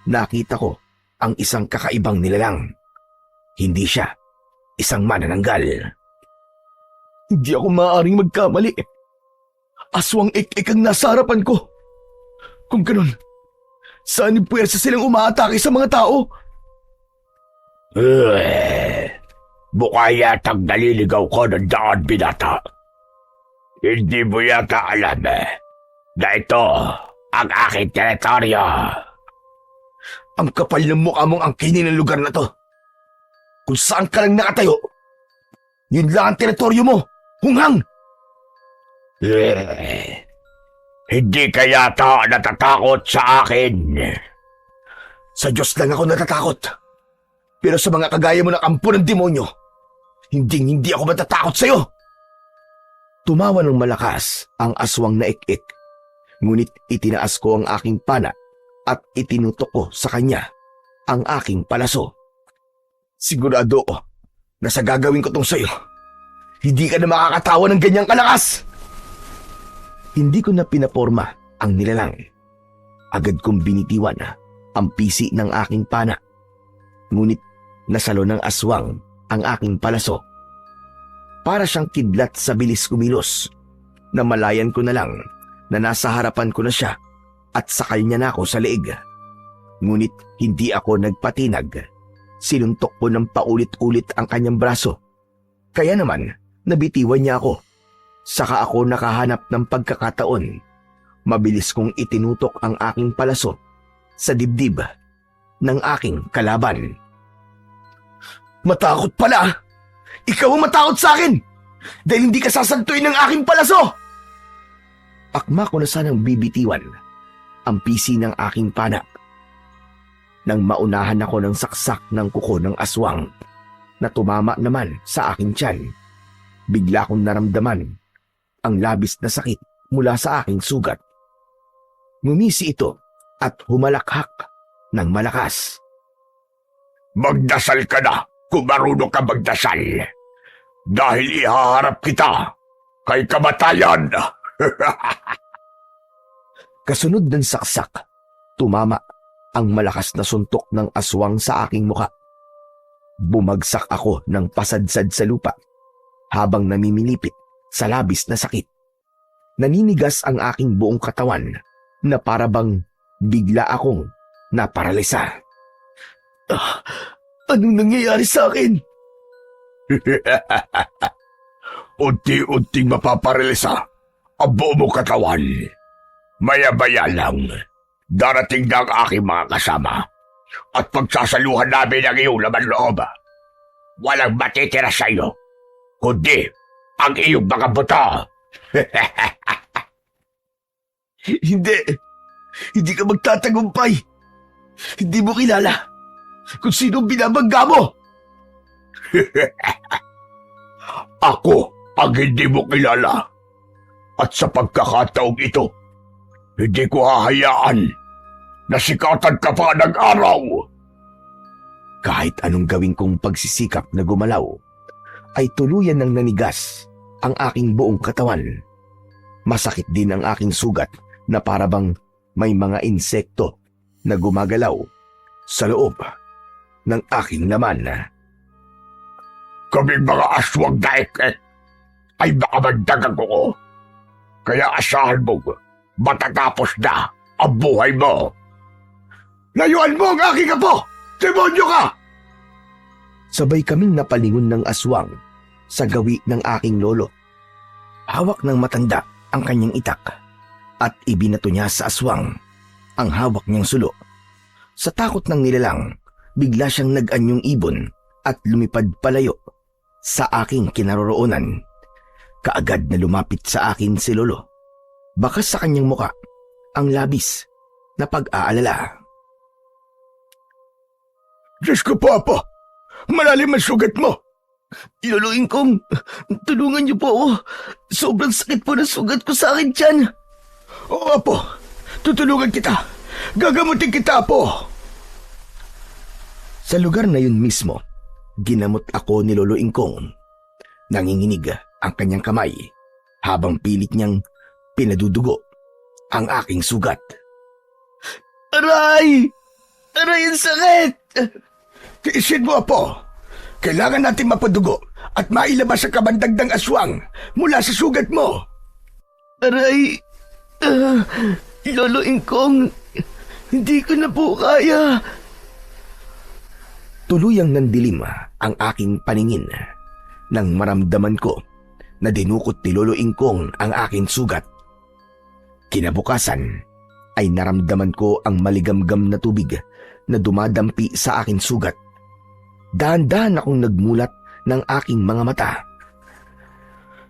nakita ko ang isang kakaibang nilalang. Hindi siya isang manananggal. Hindi ako maaaring magkamali. Aswang ik-ik ang nasa harapan ko. Kung ganun, saan puwersa silang umaatake sa mga tao? Mukha yatang naliligaw ko ng daan, binata. Hindi mo yata alam na ito ang aking teritoryo. Ang kapal ng mukha mong angkinin ng lugar na to. Kung saan ka lang nakatayo, yun lang ang teritoryo mo, hunghang! Hindi ka yata natatakot sa akin. Sa Diyos lang ako natatakot. Pero sa mga kagaya mo na kampo ng demonyo, hindi ako matatakot sa'yo. Tumawa ng malakas ang aswang na ik-ik. Ngunit itinaas ko ang aking pana at itinutok ko sa kanya ang aking palaso. Sigurado ko na sa gagawin ko tong sa'yo, hindi ka na makakatawa ng ganyang kalakas. Hindi ko na pinaporma ang nilalang. Agad kong binitiwan ang pisi ng aking pana. Ngunit nasalo ng aswang ang aking palaso. Para siyang kidlat sa bilis kumilos. Namalayan ko na lang na nasa harapan ko na siya at sakal niya na ako sa leeg. Ngunit hindi ako nagpatinag. Sinuntok ko ng paulit-ulit ang kanyang braso. Kaya naman, nabitiwan niya ako. Saka ako nakahanap ng pagkakataon. Mabilis kong itinutok ang aking palaso sa dibdib ng aking kalaban. Matakot pala! Ikaw ang matakot sa akin! Dahil hindi ka sasantuin ng aking palaso! Akma ko na sanang bibitiwan ang pisi ng aking pana. Nang maunahan ako ng saksak ng kuko ng aswang na tumama naman sa aking tiyan, bigla kong naramdaman ang labis na sakit mula sa aking sugat. Ngumisi ito at humalakhak ng malakas. Magdasal ka na kung marunong ka magdasal. Dahil ihaharap kita kay kamatayan. Kasunod ng saksak, tumama ang malakas na suntok ng aswang sa aking muka. Bumagsak ako ng pasadsad sa lupa habang namimilipit sa labis na sakit. Naninigas ang aking buong katawan na parabang bigla akong naparalisa. Anong nangyayari sa akin? Unti-unting mapaparelisa ang buong mong katawan. Maya-maya lang, darating na ang aking mga kasama at pagsasaluhan namin ang iyong laman loob. Walang matitira sa iyo, kundi ang iyong mga buto. Hindi ka magtatagumpay. Hindi mo kilala kung sino binabangga mo. Ako ang hindi mo kilala. At sa pagkakataong ito, hindi ko hahayaan na sikatan ka pa ng araw. Kahit anong gawin kong pagsisikap na gumalaw, ay tuluyan ng nanigas ang aking buong katawan. Masakit din ang aking sugat na parabang may mga insekto na gumagalaw sa loob ng aking laman. Kaming mga aswang na ik-ik ay makamagdagang ko. Kaya asahan mo, matatapos na ang buhay mo. Layuan mo ang aking apo! Demonyo ka! Sabay kaming napalingon ng aswang sa gawi ng aking lolo. Hawak ng matanda ang kanyang itak at ibinato niya sa aswang ang hawak niyang sulo. Sa takot ng nilalang, bigla siyang nag-anyong ibon at lumipad palayo sa aking kinaroroonan. Kaagad na lumapit sa akin si lolo. Bakas sa kanyang muka ang labis na pag-aalala. Diyos ko, Papa! Malalim ang sugat mo! Iluluin kong, tulungan niyo po ako. Sobrang sakit po ng sugat ko sa akin tiyan. Oo, Apo. Tutulungan kita. Gagamutin kita, Apo. Sa lugar na yun mismo, ginamot ako ni Lolo Ingkong. Nanginginig ang kanyang kamay habang pilit niyang pinadudugo ang aking sugat. Aray! Aray, ang sakit! Tiisin mo, Apo. Kailangan natin mapadugo at mailabas ang kabandagdang aswang mula sa sugat mo. Aray! Lolo Ingkong, hindi ko na po kaya. Tuluyang nandilim ang aking paningin nang maramdaman ko na dinukot ni Lolo Ingkong ang aking sugat. Kinabukasan ay naramdaman ko ang maligamgam na tubig na dumadampi sa aking sugat. Dahan-dahan akong nagmulat ng aking mga mata.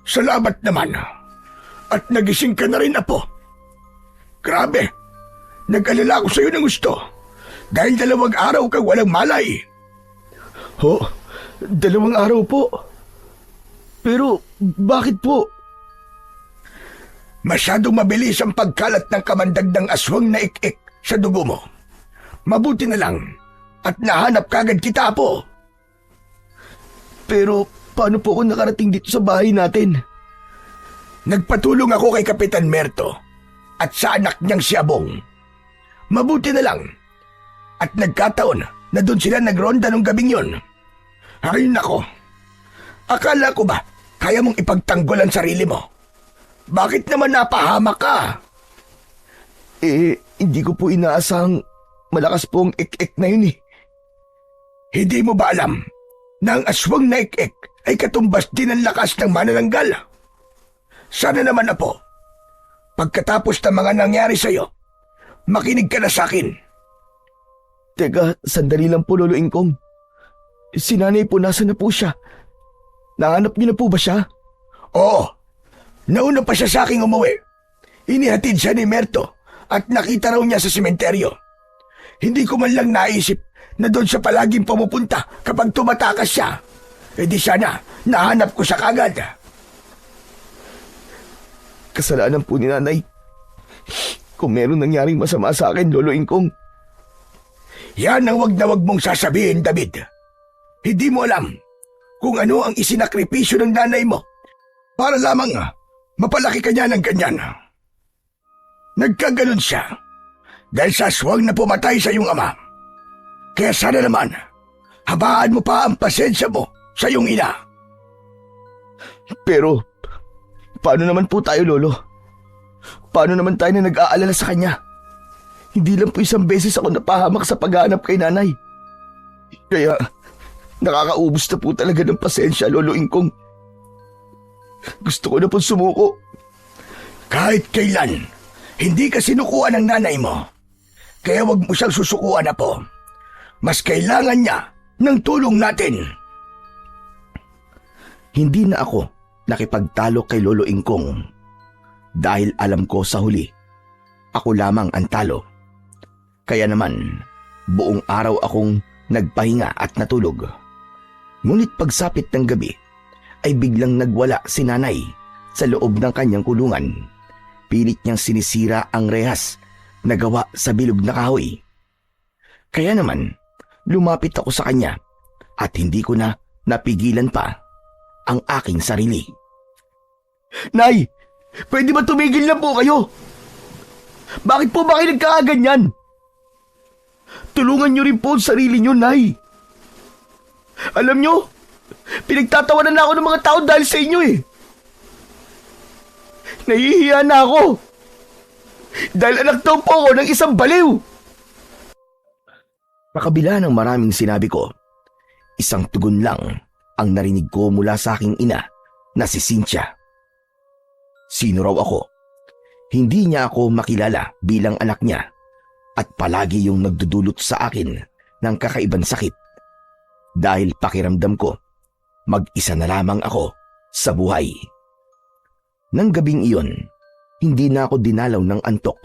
Salamat naman. At nagising ka na rin, Apo. Grabe. Nag-alala ako sa'yo ng gusto. Dahil 2 araw kang walang malay. Ho, 2 araw po. Pero bakit po? Masyadong mabilis ang pagkalat ng kamandagdang aswang na ik-ik sa dugo mo. Mabuti na lang at nahanap kagad kita, Apo. Pero paano po ako nakarating dito sa bahay natin? Nagpatulong ako kay Kapitan Merto at sa anak niyang si Abong. Mabuti na lang at nagkataon na doon sila nagronda nung gabing yon. Ay nako, akala ko ba kaya mong ipagtanggol ang sarili mo? Bakit naman napahamak ka? Hindi ko po inaasang malakas po ang ik-ik na yun eh. Hindi mo ba alam na ang aswang na ik-ik ay katumbas din ang lakas ng manananggal? Sana naman, Apo, pagkatapos ng mga nangyari sa'yo, makinig ka na sa akin. Teka, sandali lang po, Lolo Ingkong. Si nanay po, nasa na po siya? Nahanap niyo na po ba siya? Oo, nauna pa siya sa aking umuwi. Inihatid siya ni Merto at nakita raw niya sa sementeryo. Hindi ko man lang naisip na doon siya palaging pumupunta kapag tumatakas siya. E di sana, nahanap ko siya kagad. Kasalanan po ni nanay. Kung meron nangyaring masama sa akin, Lolo Ingkong. Yan ang wag na wag mong sasabihin, David. Hindi mo alam kung ano ang isinakripisyo ng nanay mo para lamang mapalaki ka niya ng ganyan. Nagkaganon siya dahil sa aswang na pumatay sa iyong ama. Kaya sana naman, habaan mo pa ang pasensya mo sa iyong ina. Pero, paano naman po tayo, Lolo? Paano naman tayo na nag-aalala sa kanya? Hindi lang po isang beses ako napahamak sa paghahanap kay nanay. Kaya, nakakaubos na po talaga ng pasensya, Lolo Ingkong. Gusto ko na po sumuko. Kahit kailan, hindi ka sinukuan ng nanay mo. Kaya wag mo siyang susukuan, Apo. Mas kailangan niya ng tulong natin. Hindi na ako nakipagtalo kay Lolo Ingkong dahil alam ko sa huli, ako lamang ang talo. Kaya naman, buong araw akong nagpahinga at natulog. Ngunit pagsapit ng gabi, ay biglang nagwala si nanay sa loob ng kanyang kulungan. Pilit niyang sinisira ang rehas na gawa sa bilog na kahoy. Kaya naman, lumapit ako sa kanya at hindi ko na napigilan pa ang aking sarili. Nay, pwede ba tumigil na po kayo? Bakit po ba kayo nagkakaganyan? Tulungan niyo rin po ang sarili niyo, Nay. Alam niyo, pinagtatawanan na ako ng mga tao dahil sa inyo eh. Nahihiya na ako. Dahil anak daw po ako ng isang baliw. Sa kabila ng maraming sinabi ko, isang tugon lang ang narinig ko mula sa aking ina na si Cynthia. Sino raw ako? Hindi niya ako makilala bilang anak niya at palagi yung nagdudulot sa akin ng kakaibang sakit. Dahil pakiramdam ko, mag-isa na lamang ako sa buhay. Nang gabing iyon, hindi na ako dinalaw ng antok.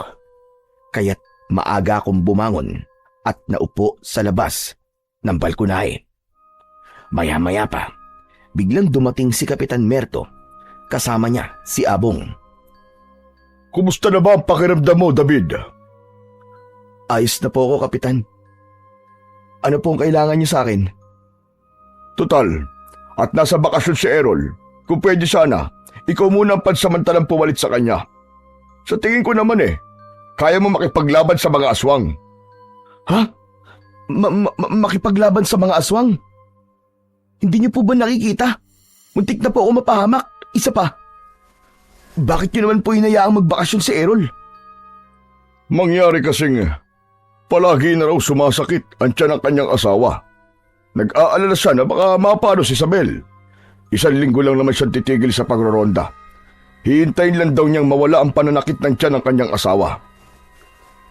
Kaya't maaga akong bumangon at naupo sa labas ng balkonahe. Maya-maya pa, biglang dumating si Kapitan Merto. Kasama niya si Abong. Kumusta na ba ang pakiramdam mo, David? Ayos na po ako, Kapitan. Ano pong kailangan niyo sa akin? Total, at nasa bakasyon si Errol. Kung pwede sana, ikaw muna ang pansamantalang pumalit sa kanya. Sa tingin ko naman kaya mo makipaglaban sa mga aswang. Ha? Makipaglaban sa mga aswang? Hindi niyo po ba nakikita? Muntik na po ako mapahamak. Isa pa. Bakit niyo naman po hinayaang magbakasyon si Errol? Mangyari kasing palagi na raw sumasakit ang tiyan ng kanyang asawa. Nag-aalala siya na baka mapano si Isabel. 1 linggo lang naman siyang titigil sa pagroronda. Hihintayin lang daw niyang mawala ang pananakit ng tiyan ng kanyang asawa.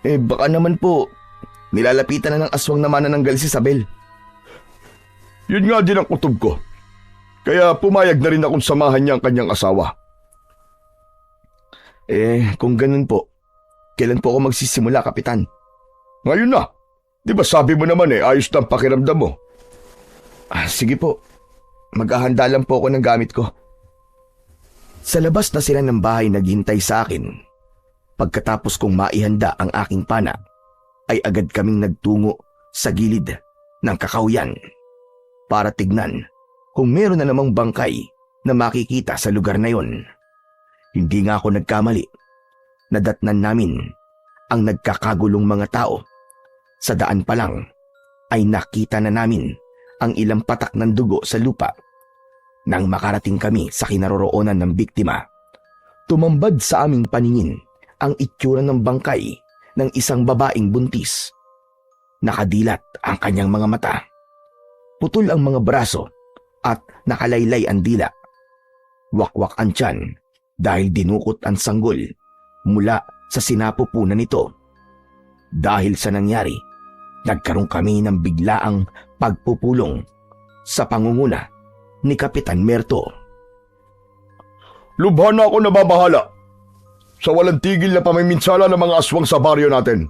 Baka naman po, nilalapitan na ng aswang na manananggal si Isabel. Yun nga din ang kutob ko. Kaya pumayag na rin akong samahan niya ang kanyang asawa. Kung ganun po, kailan po ako magsisimula, Kapitan? Ngayon na. Di ba sabi mo naman ayos na ang pakiramdam mo? Sige po, maghahanda lang po ako ng gamit ko. Sa labas na sila ng bahay naghintay sa akin. Pagkatapos kong maihanda ang aking pana, ay agad kaming nagtungo sa gilid ng kakawyan para tignan kung meron na namang bangkay na makikita sa lugar na yon. Hindi nga ako nagkamali. Nadatnan namin ang nagkakagulong mga tao. Sa daan pa lang ay nakita na namin ang ilang patak ng dugo sa lupa. Nang makarating kami sa kinaroroonan ng biktima, tumambad sa aming paningin ang itsura ng bangkay ng isang babaeng buntis. Nakadilat ang kanyang mga mata. Putol ang mga braso at nakalaylay ang dila. Wakwak ang tiyan dahil dinukot ang sanggol mula sa sinapupunan nito. Dahil sa nangyari, nagkaroon kami ng biglaang pagpupulong sa pangunguna ni Kapitan Merto. Lubhan na ako nababahala sa walang tigil na pamiminsala ng mga aswang sa baryo natin.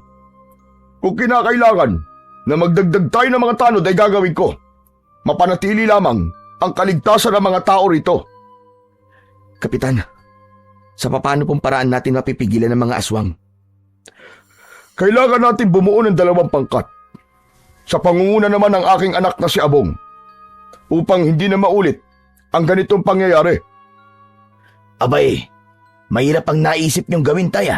Kung kinakailangan na magdagdag tayo ng mga tanod ay gagawin ko. Mapanatili lamang ang kaligtasan ng mga tao rito. Kapitan, sa paano pong paraan natin mapipigilan ng mga aswang? Kailangan natin bumuo ng 2 pangkat. Sa pangunguna naman ng aking anak na si Abong, upang hindi na maulit ang ganitong pangyayari. Abay, mahirap ang naisip niyong gawin, Tay.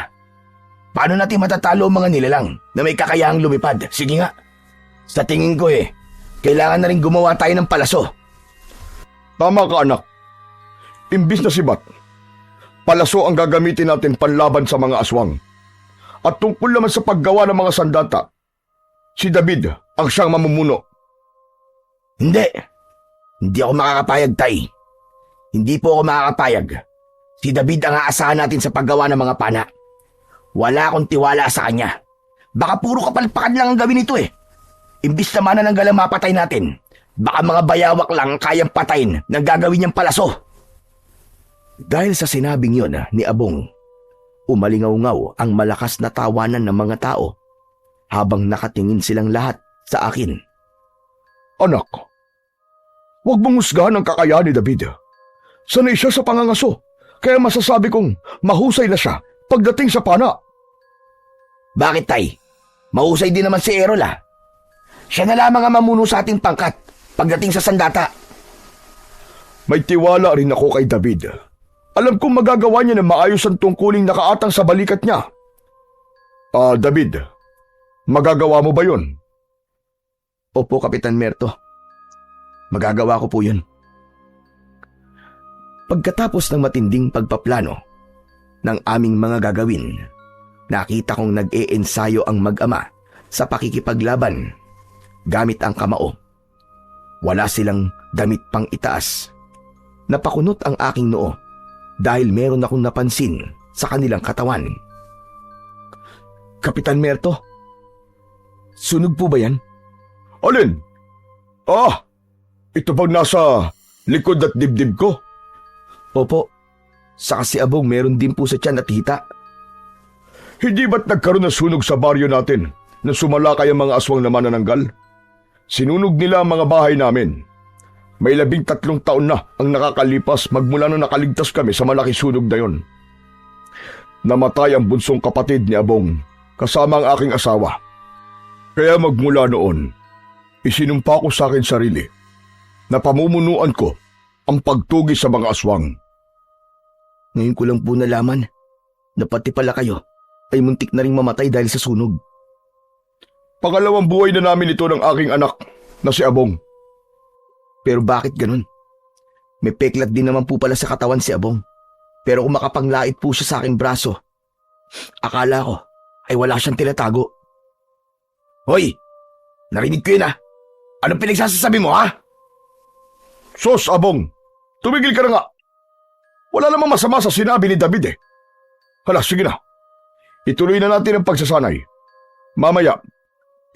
Paano natin matatalo ang mga nilalang na may kakayahang lumipad? Sige nga. Sa tingin ko kailangan na rin gumawa tayo ng palaso. Tama ka, anak. Imbis na sibat, palaso ang gagamitin natin panlaban sa mga aswang. At tungkol naman sa paggawa ng mga sandata, si David ang siyang mamumuno. Hindi. Hindi ako makakapayag, Tay. Hindi po ako makakapayag. Si David ang aasahan natin sa paggawa ng mga pana. Wala akong tiwala sa kanya. Baka puro kapalpakan lang ang gawin nito Imbis na manananggal ang mapatay natin, baka mga bayawak lang ang kayang patayin ng gagawin niyang palaso. Dahil sa sinabing yon ni Abong, umalingaw-ngaw ang malakas na tawanan ng mga tao habang nakatingin silang lahat sa akin. Anak, huwag mong husgahan ang kakayahan ni David. Sanay siya sa pangangaso, kaya masasabi kong mahusay na siya pagdating sa pana. Bakit, Tay? Mahusay din naman si Errol Siya na lamang ang mamuno sa ating pangkat pagdating sa sandata. May tiwala rin ako kay David. Alam kong magagawa niya na maayos ang tungkuling nakaatang sa balikat niya. David, magagawa mo ba yun? Opo, Kapitan Merto. Magagawa ko po yun. Pagkatapos ng matinding pagpaplano ng aming mga gagawin, nakita kong nag-e-ensayo ang mag-ama sa pakikipaglaban gamit ang kamao. Wala silang damit pang itaas. Napakunot ang aking noo dahil meron akong napansin sa kanilang katawan. Kapitan Merto, sunog po ba yan? Alin? Ito bang nasa likod at dibdib ko? Opo, sa si Abong meron din po sa tiyan at hita. Hindi ba't nagkaroon ng sunog sa baryo natin na sumalakay ang mga aswang na manananggal? Sinunog nila ang mga bahay namin. May 13 taon na ang nakakalipas magmula nung nakaligtas kami sa malaking sunog na yon. Namatay ang bunsong kapatid ni Abong kasama ang aking asawa. Kaya magmula noon, isinumpa ko sa akin sarili na pamumunuan ko ang pagtugi sa mga aswang. Ngayon ko lang po nalaman na pati pala kayo ay muntik na ring mamatay dahil sa sunog. Pangalawang buhay na namin ito ng aking anak na si Abong. Pero bakit ganun? May peklat din naman po pala sa katawan si Abong. Pero kung makapanglait po siya sa aking braso, akala ko ay wala siyang tinatago. Hoy! Narinig ko yun Anong pinagsasasabi mo, ha? Sos, Abong, tumigil ka na nga. Wala namang masama sa sinabi ni David eh. Hala, sige na. Ituloy na natin ang pagsasanay. Mamaya,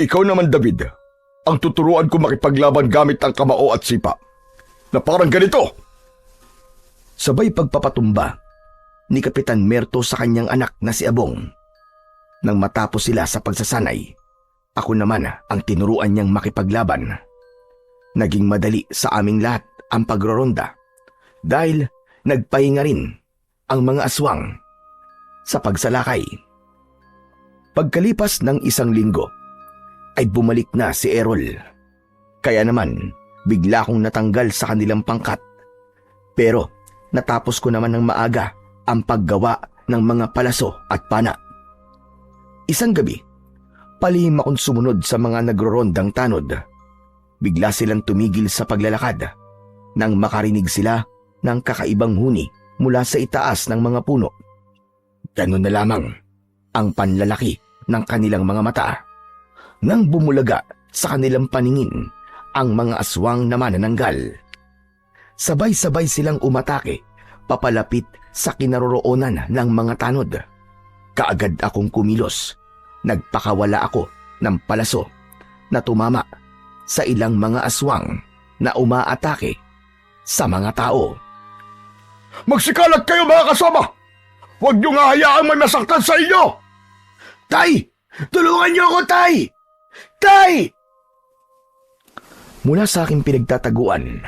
ikaw naman David, ang tuturuan ko makipaglaban gamit ang kamao at sipa. Na parang ganito. Sabay pagpapatumba ni Kapitan Merto sa kanyang anak na si Abong. Nang matapos sila sa pagsasanay, ako naman ang tinuruan niyang makipaglaban. Naging madali sa aming lahat ang pagroronda dahil nagpahinga rin ang mga aswang sa pagsalakay. Pagkalipas ng 1 linggo, ay bumalik na si Errol. Kaya naman, bigla kong natanggal sa kanilang pangkat. Pero natapos ko naman ng maaga ang paggawa ng mga palaso at pana. Isang gabi, palihim akong sumunod sa mga nagrorondang tanod. Bigla silang tumigil sa paglalakad nang makarinig sila ng kakaibang huni mula sa itaas ng mga puno. Ganun na lamang ang panlalaki ng kanilang mga mata. Nang bumulaga sa kanilang paningin ang mga aswang na manananggal. Sabay-sabay silang umatake papalapit sa kinaroroonan ng mga tanod. Kaagad akong kumilos. Nagpakawala ako ng palaso na tumama sa ilang mga aswang na umaatake sa mga tao. Magsikalat kayo mga kasama! Huwag niyo nga hayaang may masaktan sa inyo! Tay! Tulungan niyo ako, Tay! Tay! Mula sa aking pinagtataguan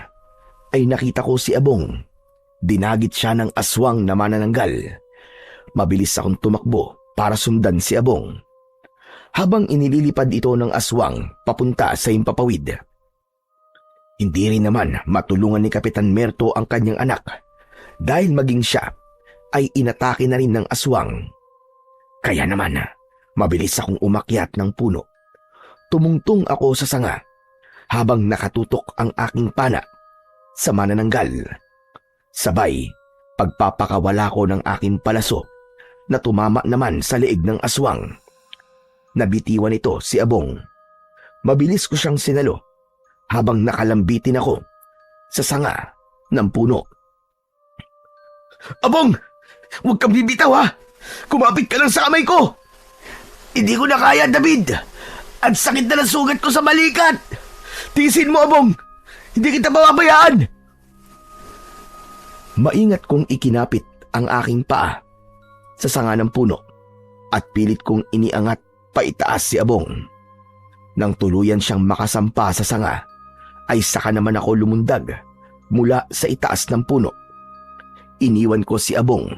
ay nakita ko si Abong. Dinagit siya ng aswang na manananggal. Mabilis akong tumakbo para sundan si Abong. Habang inililipad ito ng aswang papunta sa himpapawid. Hindi rin naman matulungan ni Kapitan Merto ang kanyang anak dahil maging siya ay inatake na rin ng aswang. Kaya naman, mabilis akong umakyat ng puno. Tumungtong ako sa sanga habang nakatutok ang aking pana sa manananggal. Sabay, pagpapakawala ko ng aking palaso na tumama naman sa leeg ng aswang. Nabitiwan ito si Abong. Mabilis ko siyang sinalo habang nakalambitin ako sa sanga ng puno. Abong! Huwag kang bibitaw, ha! Kumapit ka lang sa kamay ko! Hindi ko na kaya, David! Ang sakit na ng sugat ko sa balikat! Tiisin mo, Abong! Hindi kita mababayaan! Maingat kong ikinapit ang aking paa sa sanga ng puno at pilit kong iniangat paitaas si Abong. Nang tuluyan siyang makasampa sa sanga, ay saka naman ako lumundag mula sa itaas ng puno. Iniwan ko si Abong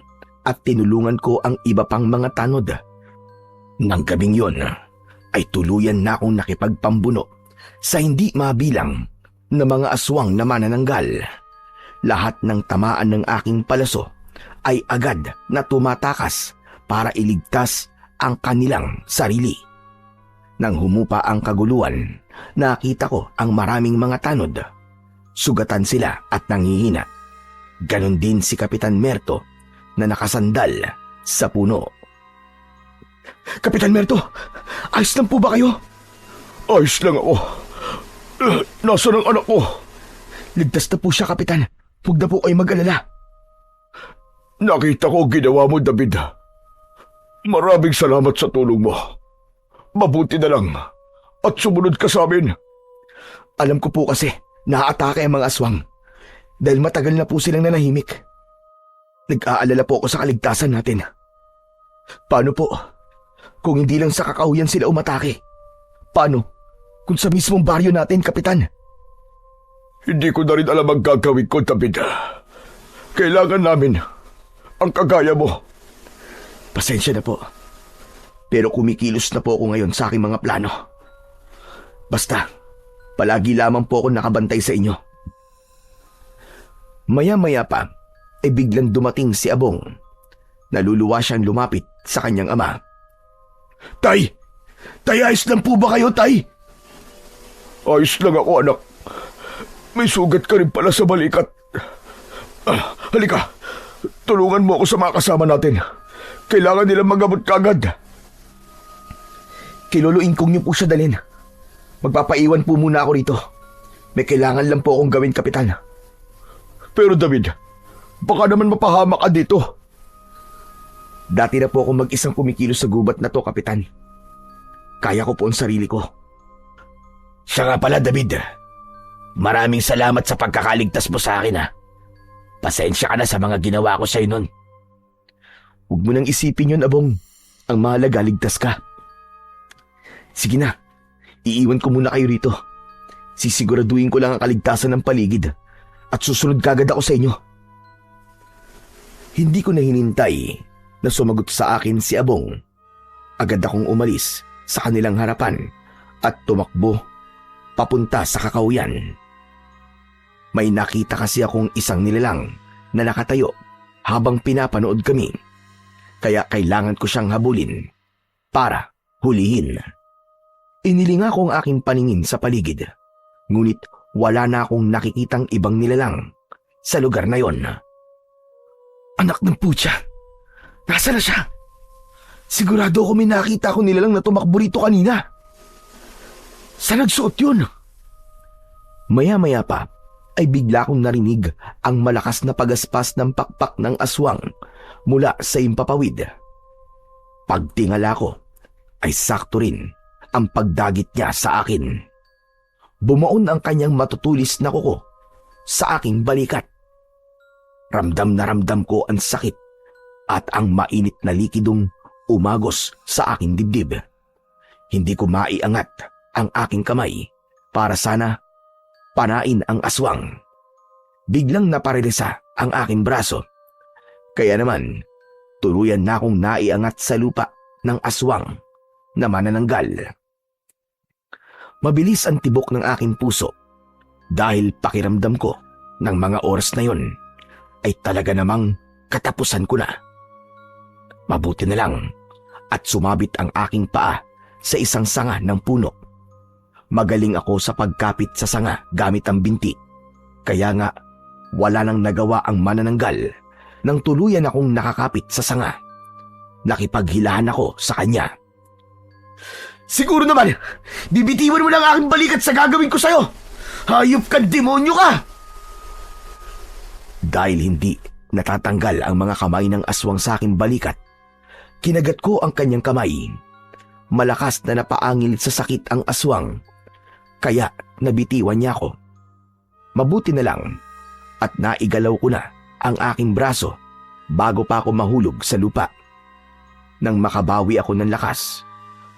at tinulungan ko ang iba pang mga tanod. Nang gabing yon, ay tuluyan na akong nakipagpambuno sa hindi mabilang na mga aswang na manananggal. Lahat ng tamaan ng aking palaso ay agad na tumatakas para iligtas ang kanilang sarili. Nang humupa ang kaguluhan, nakita ko ang maraming mga tanod. Sugatan sila at nanghihina. Ganon din si Kapitan Merto na nakasandal sa puno. Kapitan Merto, ayos lang po ba kayo? Ayos lang ako. Nasaan ang anak ko? Ligtas na po siya, Kapitan. Huwag na po kayo mag-alala. Nakita ko ang ginawa mo, David. Maraming salamat sa tulong mo. Mabuti na lang at sumunod ka sa amin. Alam ko po kasi naaatake ang mga aswang dahil matagal na po silang nanahimik. Nag-aalala po ako sa kaligtasan natin. Paano po kung hindi lang sa kakahuyan sila umatake? Paano kung sa mismong baryo natin, Kapitan? Hindi ko na rin alam ang gagawin ko, David. Kailangan namin ang kagaya mo. Pasensya na po. Pero kumikilos na po ako ngayon sa aking mga plano. Basta, palagi lamang po ako nakabantay sa inyo. Maya-maya pa, ay biglang dumating si Abong. Naluluwa siyang lumapit sa kanyang ama. Tay! Tay, ayos lang po ba kayo, Tay? Ayos lang ako, anak. May sugat ka rin pala sa balikat. Halika, tulungan mo ako sa mga kasama natin. Kailangan nilang magamot kaagad. Kiluluin kong niyo po siya dalhin. Magpapaiwan po muna ako rito. May kailangan lang po akong gawin, Kapitan. Pero David, baka naman mapahamak ka dito. Dati na po ako mag-isang kumikilos sa gubat na to, Kapitan. Kaya ko po ang sarili ko. Siya nga pala, David. Maraming salamat sa pagkakaligtas mo sa akin, ha. Pasensya ka na sa mga ginawa ko sa'yo nun. Huwag mo nang isipin yun, Abong. Ang mahalaga, ligtas ka. Sige na, iiwan ko muna kayo rito. Sisiguraduhin ko lang ang kaligtasan ng paligid at susunod kagad ako sa inyo. Hindi ko na hinintay na sumagot sa akin si Abong. Agad akong umalis sa kanilang harapan at tumakbo papunta sa kakahuyan. May nakita kasi akong isang nilalang na nakatayo habang pinapanood kami. Kaya kailangan ko siyang habulin para hulihin. Inilinga ko ang aking paningin sa paligid. Ngunit wala na akong nakikitang ibang nilalang sa lugar na yon. Anak ng putya! Nasa na siya? Sigurado ako may nakita ko nilalang na tumakbo rito kanina. Saan nagsuot yun? Maya-maya pa ay bigla kong narinig ang malakas na pagaspas ng pakpak ng aswang mula sa impapawid. Pagtingala ko ay sakto rin ang pagdagit niya sa akin. Bumaon ang kanyang matutulis na kuko sa aking balikat. Ramdam na ramdam ko ang sakit at ang mainit na likidong umagos sa aking dibdib. Hindi ko maiangat ang aking kamay para sana panain ang aswang. Biglang naparilisa ang aking braso. Kaya naman, tuluyan na akong naiangat sa lupa ng aswang na manananggal. Mabilis ang tibok ng aking puso dahil pakiramdam ko ng mga oras na yon ay talaga namang katapusan ko na. Mabuti na lang at sumabit ang aking paa sa isang sanga ng puno. Magaling ako sa pagkapit sa sanga gamit ang binti. Kaya nga wala nang nagawa ang manananggal nang tuluyan akong nakakapit sa sanga. Nakipaghilahan ako sa kanya. Siguro naman, bibitiwan mo lang aking balikat sa gagawin ko sa'yo. Hayop ka, demonyo ka! Dahil hindi natatanggal ang mga kamay ng aswang sa aking balikat, kinagat ko ang kanyang kamay. Malakas na napaangil sa sakit ang aswang, kaya nabitiwan niya ako. Mabuti na lang at naigalaw ko na ang aking braso bago pa ako mahulog sa lupa. Nang makabawi ako ng lakas,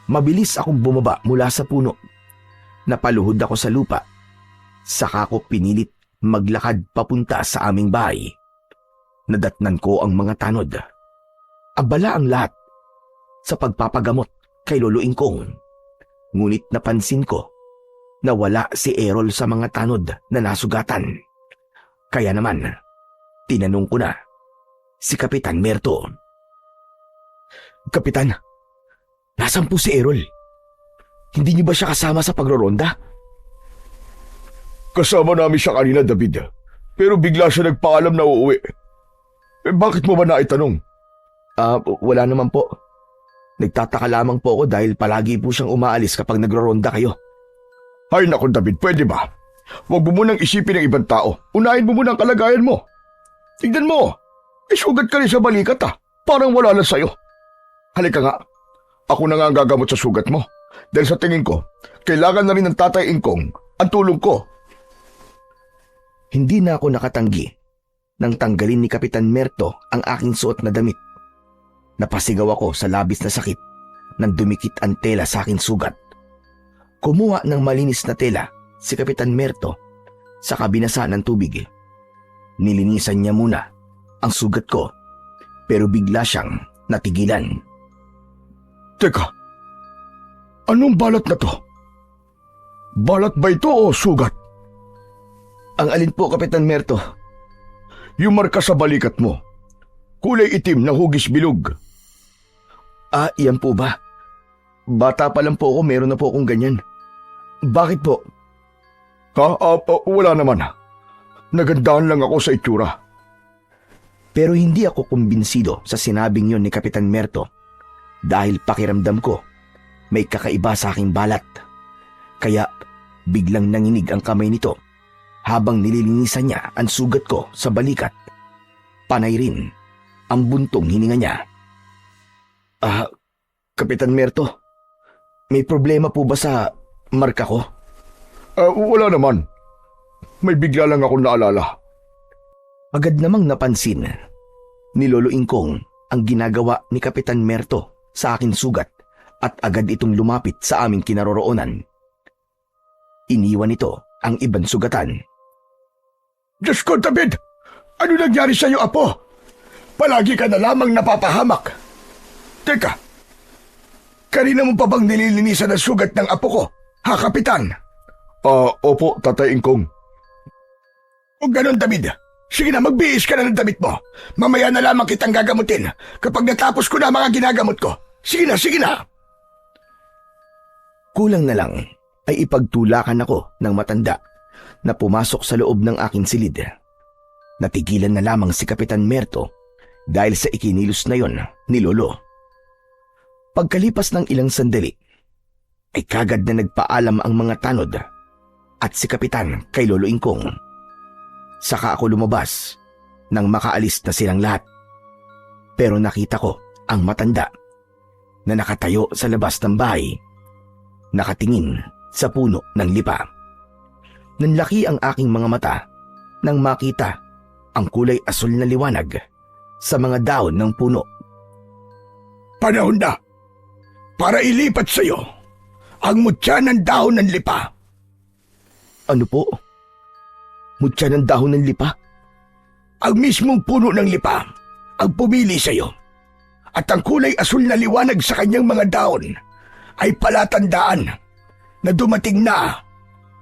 mabilis akong bumaba mula sa puno. Napaluhod ako sa lupa. Saka ko pinilit maglakad papunta sa aming bahay. Nadatnan ko ang mga tanod. Abala ang lahat sa pagpapagamot kay Lolo Ingkong. Ngunit napansin ko na wala si Errol sa mga tanod na nasugatan. Kaya naman, tinanong ko na si Kapitan Merto. Kapitan, nasaan po si Errol? Hindi niyo ba siya kasama sa pagroronda? Kasama namin siya kanina, David. Pero bigla siya nagpaalam na uuwi. Bakit mo ba naitanong? Wala naman po. Nagtataka lamang po ako dahil palagi po siyang umaalis kapag nagroronda kayo. Ay naku, David, pwede ba? Huwag mo munang isipin ng ibang tao. Unahin mo muna ang kalagayan mo. Tignan mo. Sugat ka rin sa balikat, Parang wala lang sa'yo. Halika nga. Ako na nga ang gagamot sa sugat mo. Dahil sa tingin ko, kailangan na rin ng Tatay Ingkong ang tulong ko. Hindi na ako nakatanggi nang tanggalin ni Kapitan Merto ang aking suot na damit. Napasigaw ako sa labis na sakit nang dumikit ang tela sa aking sugat. Kumuha ng malinis na tela si Kapitan Merto sa kabinasa ng tubig. Nilinisan niya muna ang sugat ko pero bigla siyang natigilan. Teka, anong balat na to? Balat ba ito o sugat? Ang alin po, Kapitan Merto? Yung marka sa balikat mo. Kulay itim na hugis bilog. Iyan po ba? Bata pa lang po ako, meron na po akong ganyan. Bakit po? Wala naman. Nagandahan lang ako sa itsura. Pero hindi ako kumbinsido sa sinabing yon ni Kapitan Merto dahil pakiramdam ko may kakaiba sa aking balat. Kaya biglang nanginig ang kamay nito habang nililinisan niya ang sugat ko sa balikat. Panay rin ang buntong hininga niya. Kapitan Merto, may problema po ba sa marka ko? Wala naman. May bigla lang akong naalala. Agad namang napansin ni Lolo Ingkong ang ginagawa ni Kapitan Merto sa aking sugat at agad itong lumapit sa aming kinaroroonan. Iniwan nito ang ibang sugatan. Diyos ko, David! Ano nangyari sa'yo, Apo? Palagi ka na lamang napapahamak. Teka, kanina mo pa bang nililinisan ang sugat ng apo ko, ha, Kapitan? Opo, Tatay Ingkong. Kung ganon, David, sige na, magbihis ka na ng damit mo. Mamaya na lamang kitang gagamutin kapag natapos ko na mga ginagamot ko. Sige na, sige na! Kulang na lang ay ipagtulakan ako ng matanda na pumasok sa loob ng aking silid. Natigilan na lamang si Kapitan Merto dahil sa ikinilos na yon ni Lolo. Pagkalipas ng ilang sandali, ay kagad na nagpaalam ang mga tanod at si Kapitan kay Lolo Ingkong. Saka ako lumabas nang makaalis na silang lahat. Pero nakita ko ang matanda na nakatayo sa labas ng bahay, nakatingin sa puno ng lipa. Nanlaki ang aking mga mata nang makita ang kulay asul na liwanag sa mga dahon ng puno. Panahon na para ilipat sa'yo ang mutya ng dahon ng lipa. Ano po? Mutya ng dahon ng lipa? Ang mismong puno ng lipa ang pumili sa'yo. At ang kulay asul na liwanag sa kanyang mga dahon ay palatandaan na dumating na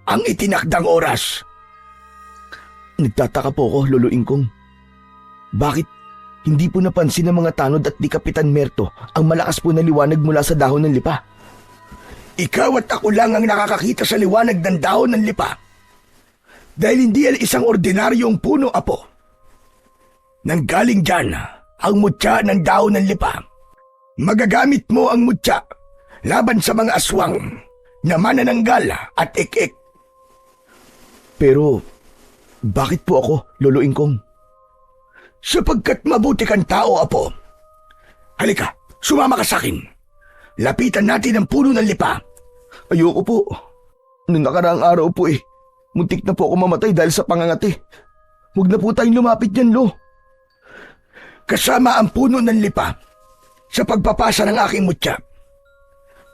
ang itinakdang oras. Nagtataka po ako, Lolo Ingkong. Bakit hindi po napansin ng mga tanod at di Kapitan Merto ang malakas po na liwanag mula sa dahon ng lipa? Ikaw at ako lang ang nakakakita sa liwanag ng dahon ng lipa. Dahil hindi yan isang ordinaryong puno, Apo. Nanggaling dyan ang mutya ng dahon ng lipa. Magagamit mo ang mutya laban sa mga aswang na manananggal at ik-ik. Pero bakit po ako, Lolo Ingkong? Sapagkat mabuti kang tao, Apo. Halika, sumama ka sa akin. Lapitan natin ang puno ng lipa. Ayoko po. Noong nakaraang araw po muntik na po ako mamatay dahil sa pangangati. Huwag na po tayong lumapit yan, Lo. Kasama ang puno ng lipa sa pagpapasa ng aking mutya.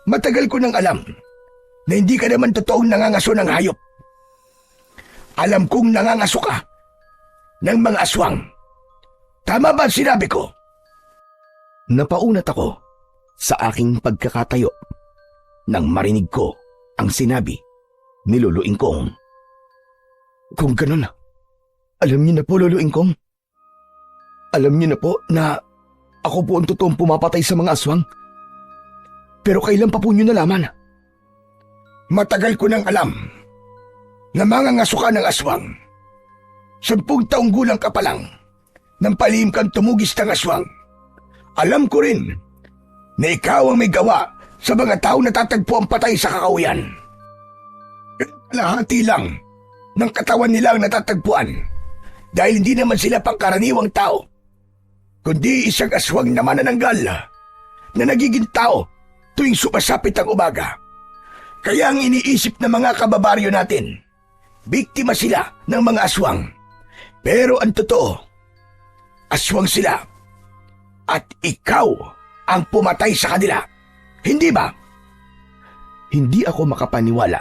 Matagal ko nang alam na hindi ka naman totoong nangangaso ng hayop. Alam kong nangangaso ka ng mga aswang. Tama ba ang sinabi ko? Napaunat ako sa aking pagkakatayo nang marinig ko ang sinabi ni Lolo Ingkong. Kung ganun, Alam niyo na po, Lolo Ingkong. Alam niyo na po na ako po ang totoong pumapatay sa mga aswang. Pero kailan pa po niyo nalaman? matagal ko nang alam na mangangaso ka ng aswang. 10 taong gulang ka pa lang nang palihim kang tumugis ng aswang. Alam ko rin na ikaw ang may gawa sa mga tao na tatagpo ang patay sa kakahuyan. Kalahati lang ng katawan nila ang natatagpuan dahil hindi naman sila pangkaraniwang tao, kundi isang aswang na manananggal na nagiging tao tuwing sumasapit ang umaga. Kaya ang iniisip ng mga kababaryo natin, biktima sila ng mga aswang. Pero ang totoo, aswang sila at ikaw ang pumatay sa kanila. Hindi ba? Hindi ako makapaniwala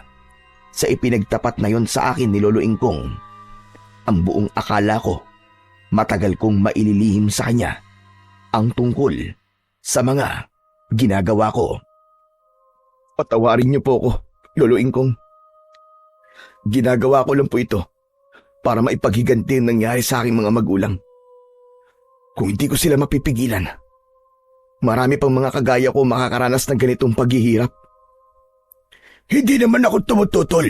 sa ipinagtapat na yon sa akin ni Lolo Ingkong. Ang buong akala ko, matagal kong maililihim sa kanya ang tungkol sa mga ginagawa ko. Patawarin niyo po ako, Lolo Ingkong. Ginagawa ko lang po ito para maipaghiganti ang nangyari sa aking mga magulang. Kung hindi ko sila mapipigilan, marami pang mga kagaya ko makakaranas ng ganitong paghihirap. Hindi naman ako tumututol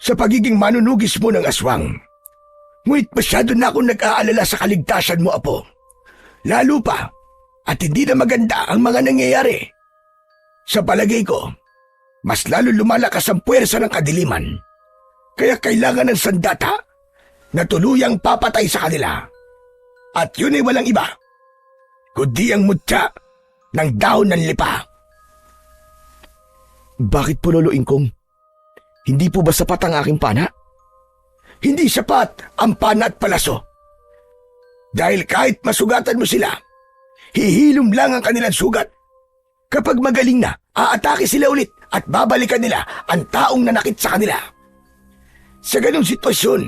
sa pagiging manunugis mo ng aswang. Ngunit masyado na akong nag-aalala sa kaligtasan mo, Apo. Lalo pa at hindi na maganda ang mga nangyayari. Sa palagay ko, mas lalo lumalakas ang puwersa ng kadiliman. Kaya kailangan ng sandata na tuluyang papatay sa kanila. At yun ay walang iba, kundi ang mutya ng dahon ng lipa. Bakit po, Lolo Ingkong? Hindi po ba sapat ang aking pana? Hindi sapat ang pana at palaso. Dahil kahit masugatan mo sila, hihilom lang ang kanilang sugat. Kapag magaling na, aatake sila ulit at babalikan nila ang taong nanakit sa kanila. Sa ganung sitwasyon,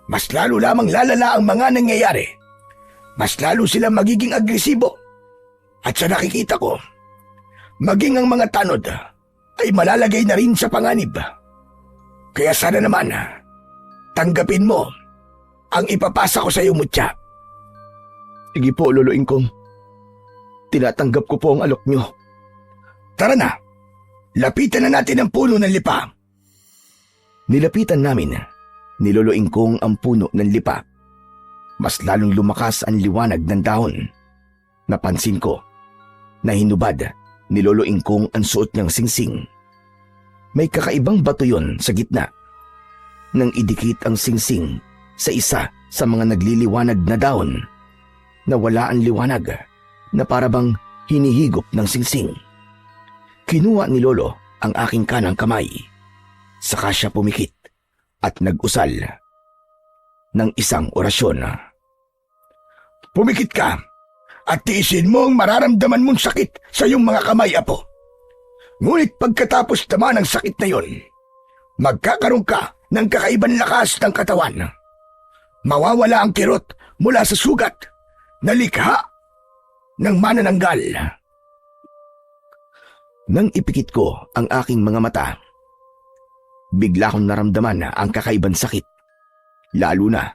mas lalo lamang lalala ang mga nangyayari. Mas lalo silang magiging agresibo. At sa nakikita ko, maging ang mga tanod ay malalagay na rin sa panganib. Kaya sana naman, tanggapin mo ang ipapasa ko sa iyo, mutya. Sige po, Lolo Ingkong. Tinatanggap ko po ang alok nyo. Tara na, lapitan na natin ang puno ng lipa. Nilapitan namin ni Lolo Ingkong ang puno ng lipa. Mas lalong lumakas ang liwanag ng dahon. Napansin ko na hinubad ni Lolo Ingkong ang suot niyang singsing. May kakaibang bato yon sa gitna. Nang idikit ang singsing sa isa sa mga nagliliwanag na dahon, nawala ang liwanag na parabang hinihigop ng singsing. Kinuha ni Lolo ang aking kanang kamay. Saka siya pumikit at nag-usal ng isang orasyon. Pumikit ka at tiisin mo ang mararamdaman mong sakit sa iyong mga kamay, apo. Ngunit pagkatapos naman ng sakit na yon, magkakaroon ka ng kakaibang lakas ng katawan. Mawawala ang kirot mula sa sugat na likha ng manananggal. Nang ipikit ko ang aking mga mata, bigla kong naramdaman ang kakaibang sakit, lalo na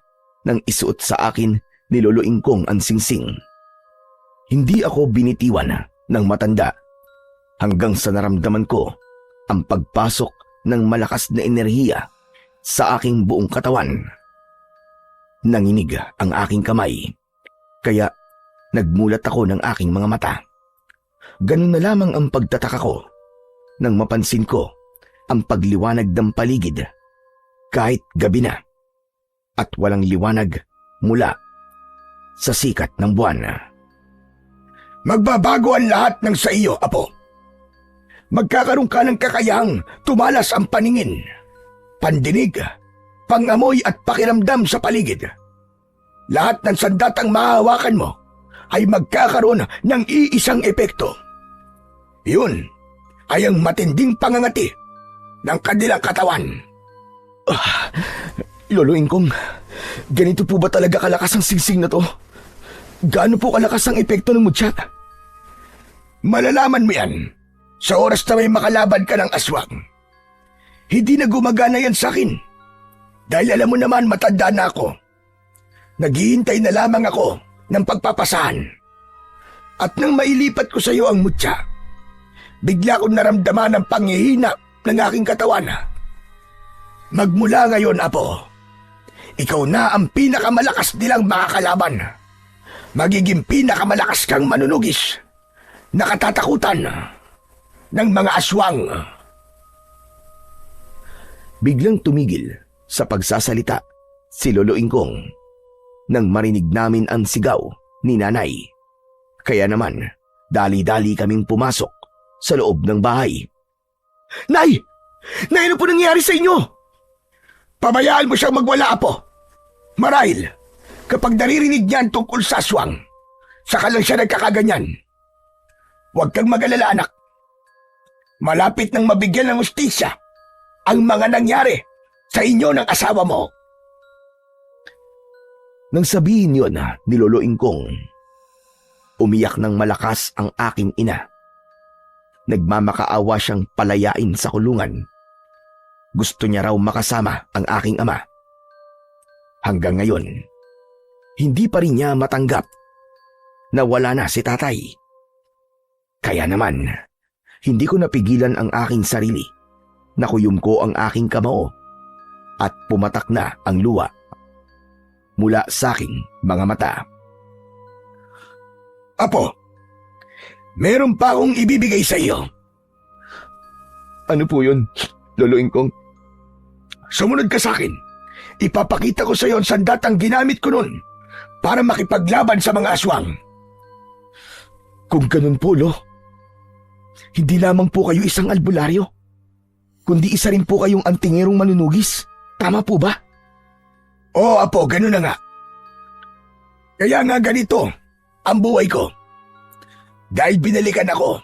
nang isuot sa akin ni Lolo Ingkong ang singsing. Hindi ako binitiwan ng matanda hanggang sa naramdaman ko ang pagpasok ng malakas na enerhiya sa aking buong katawan. Nanginig ang aking kamay, kaya nagmulat ako ng aking mga mata. Ganun na lamang ang pagtataka ko nang mapansin ko ang pagliwanag ng paligid kahit gabi na at walang liwanag mula sa sikat ng buwan. Magbabago ang lahat ng sa iyo, apo. Magkakaroon ka ng kakayahang tumalas ang paningin, pandinig, pangamoy at pakiramdam sa paligid. Lahat ng sandatang mahahawakan mo ay magkakaroon ng iisang epekto. Yun ay ang matinding pangangati ng kanilang katawan. Lolo Ingkong, ganito po ba talaga kalakas ang singsing na to? Gaano po kalakas ang epekto ng mutya? Malalaman mo yan sa oras na may makalaban ka ng aswang. Hindi na gumagana yan sa akin. Dahil alam mo naman matanda na ako. Naghihintay na lamang ako ng pagpapasahan. At nang mailipat ko sa iyo ang mutya, bigla kong naramdaman ang panghihina ng aking katawan. Magmula ngayon, apo, ikaw na ang pinakamalakas nilang makakalaban. Magiging pinakamalakas kang manunugis na katatakutan ng mga aswang. Biglang tumigil sa pagsasalita si Lolo Ingkong nang marinig namin ang sigaw ni Nanay. Kaya naman, dali-dali kaming pumasok sa loob ng bahay. Nay! Nay, ano po nangyari sa inyo? Pabayaan mo siyang magwala, apo. Marahil, kapag naririnig niyan tungkol sa aswang, saka lang siya nagkakaganyan. Huwag kang mag-alala, anak. Malapit nang mabigyan ng hustisya ang mga nangyari sa inyo ng asawa mo. Nang sabihin yon ni Lolo Ingkong, umiyak ng malakas ang aking ina. Nagmamakaawa siyang palayain sa kulungan. Gusto niya raw makasama ang aking ama. Hanggang ngayon, hindi pa rin niya matanggap na wala na si tatay. Kaya naman, hindi ko napigilan ang aking sarili. Nakuyom ko ang aking kamao at pumatak na ang luha mula sa aking mga mata. Apo, meron pa akong ibibigay sa iyo. Ano po yun, Lolo Ingkong? Sumunod ka sa akin. Ipapakita ko sa iyo ang sandatang ginamit ko noon para makipaglaban sa mga aswang. Kung ganun po, Lo, hindi lamang po kayo isang albularyo, kundi isa rin po kayong antingerong manunugis. Tama po ba? Oo, Apo, ganun na nga. Kaya nga ganito ang buhay ko. Dahil binalikan ako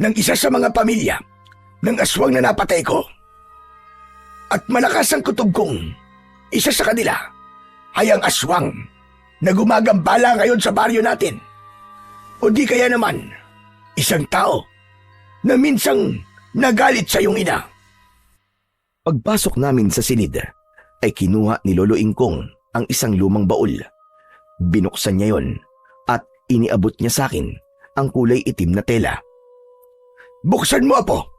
ng isa sa mga pamilya ng aswang na napatay ko. At malakas ang kutob kong isa sa kanila ay ang aswang na gumagambala ngayon sa baryo natin. O di kaya naman, isang tao na minsang nagalit sa iyong ina. Pagpasok namin sa silid, ay kinuha ni Lolo Ingkong ang isang lumang baul. Binuksan niya yon at iniabot niya sa akin ang kulay itim na tela. Buksan mo, Apo.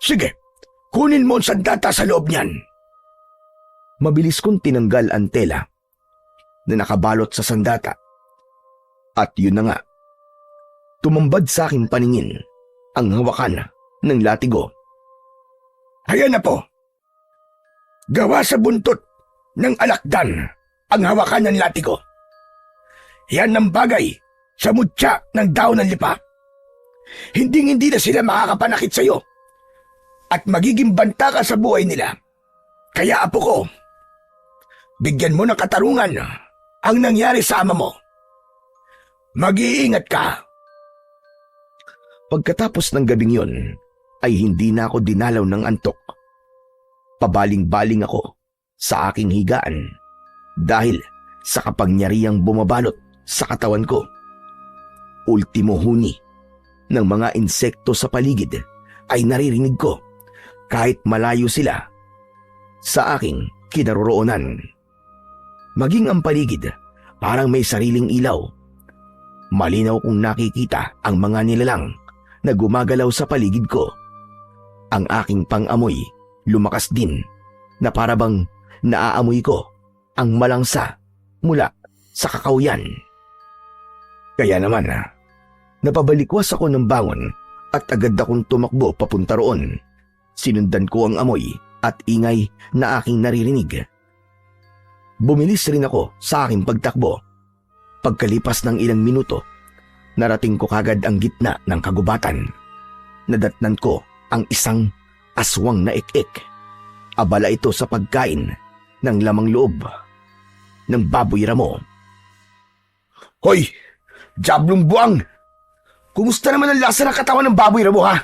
Sige, kunin mo ang sandata sa loob niyan. Mabilis kong tinanggal ang tela na nakabalot sa sandata. At yun na nga, tumambad sa aking paningin ang hawakan ng latigo. Ayan na po. Gawa sa buntot ng alakdan ang hawakan ng latigo. Yan ang bagay sa mutya ng daon ng lipa. Hindi na sila makakapanakit sa iyo at magiging banta ka sa buhay nila. Kaya, Apo ko, bigyan mo ng katarungan ang nangyari sa ama mo. Mag-iingat ka. Pagkatapos ng gabing yon, ay hindi na ako dinalaw ng antok. Pabaling-baling ako sa aking higaan dahil sa kapangyarihang bumabalot sa katawan ko. Ultimo huni ng mga insekto sa paligid ay naririnig ko kahit malayo sila sa aking kinaroroonan. Maging ang paligid parang may sariling ilaw. Malinaw kong nakikita ang mga nilalang na gumagalaw sa paligid ko. Ang aking pang-amoy lumakas din na parabang naaamoy ko ang malangsa mula sa kakauyan. Kaya naman, napabalikwas ako ng bangon at agad akong tumakbo papunta roon. Sinundan ko ang amoy at ingay na aking naririnig. Bumilis rin ako sa aking pagtakbo. Pagkalipas ng ilang minuto, narating ko kagad ang gitna ng kagubatan. Nadatnan ko ang isang aswang na ik-ik. Abala ito sa pagkain ng lamang loob ng baboy ramo. Hoy! Diablong buwang! Kumusta naman ang lasa ng katawan ng baboy ramo, ha?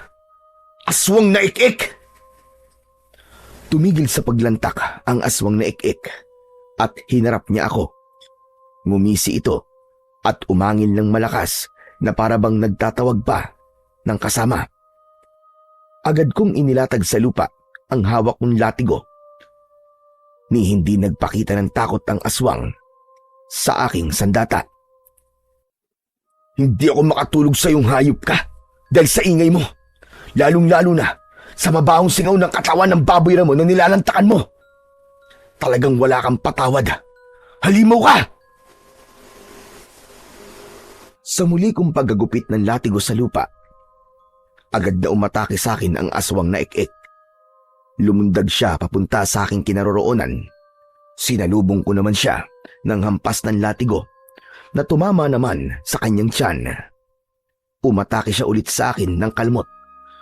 Aswang na ik-ik! Tumigil sa paglantak ang aswang na ik-ik at hinarap niya ako. Ngumisi ito at umangil ng malakas na parabang nagtatawag pa ng kasama. Agad kong inilatag sa lupa ang hawak kong latigo. Ni hindi nagpakita ng takot ang aswang sa aking sandata. Hindi ako makatulog sa iyong hayop ka dahil sa ingay mo. Lalong-lalo na sa mabahong singaw ng katawan ng baboy ramo na nilalantakan mo. Talagang wala kang patawad. Halimaw ka! Sa muli kong paggagupit ng latigo sa lupa, agad na umatake sa akin ang aswang na ik-ik. Lumundag siya papunta sa aking kinaroroonan. Sinalubong ko naman siya ng hampas ng latigo na tumama naman sa kanyang tiyan. Umatake siya ulit sa akin ng kalmot,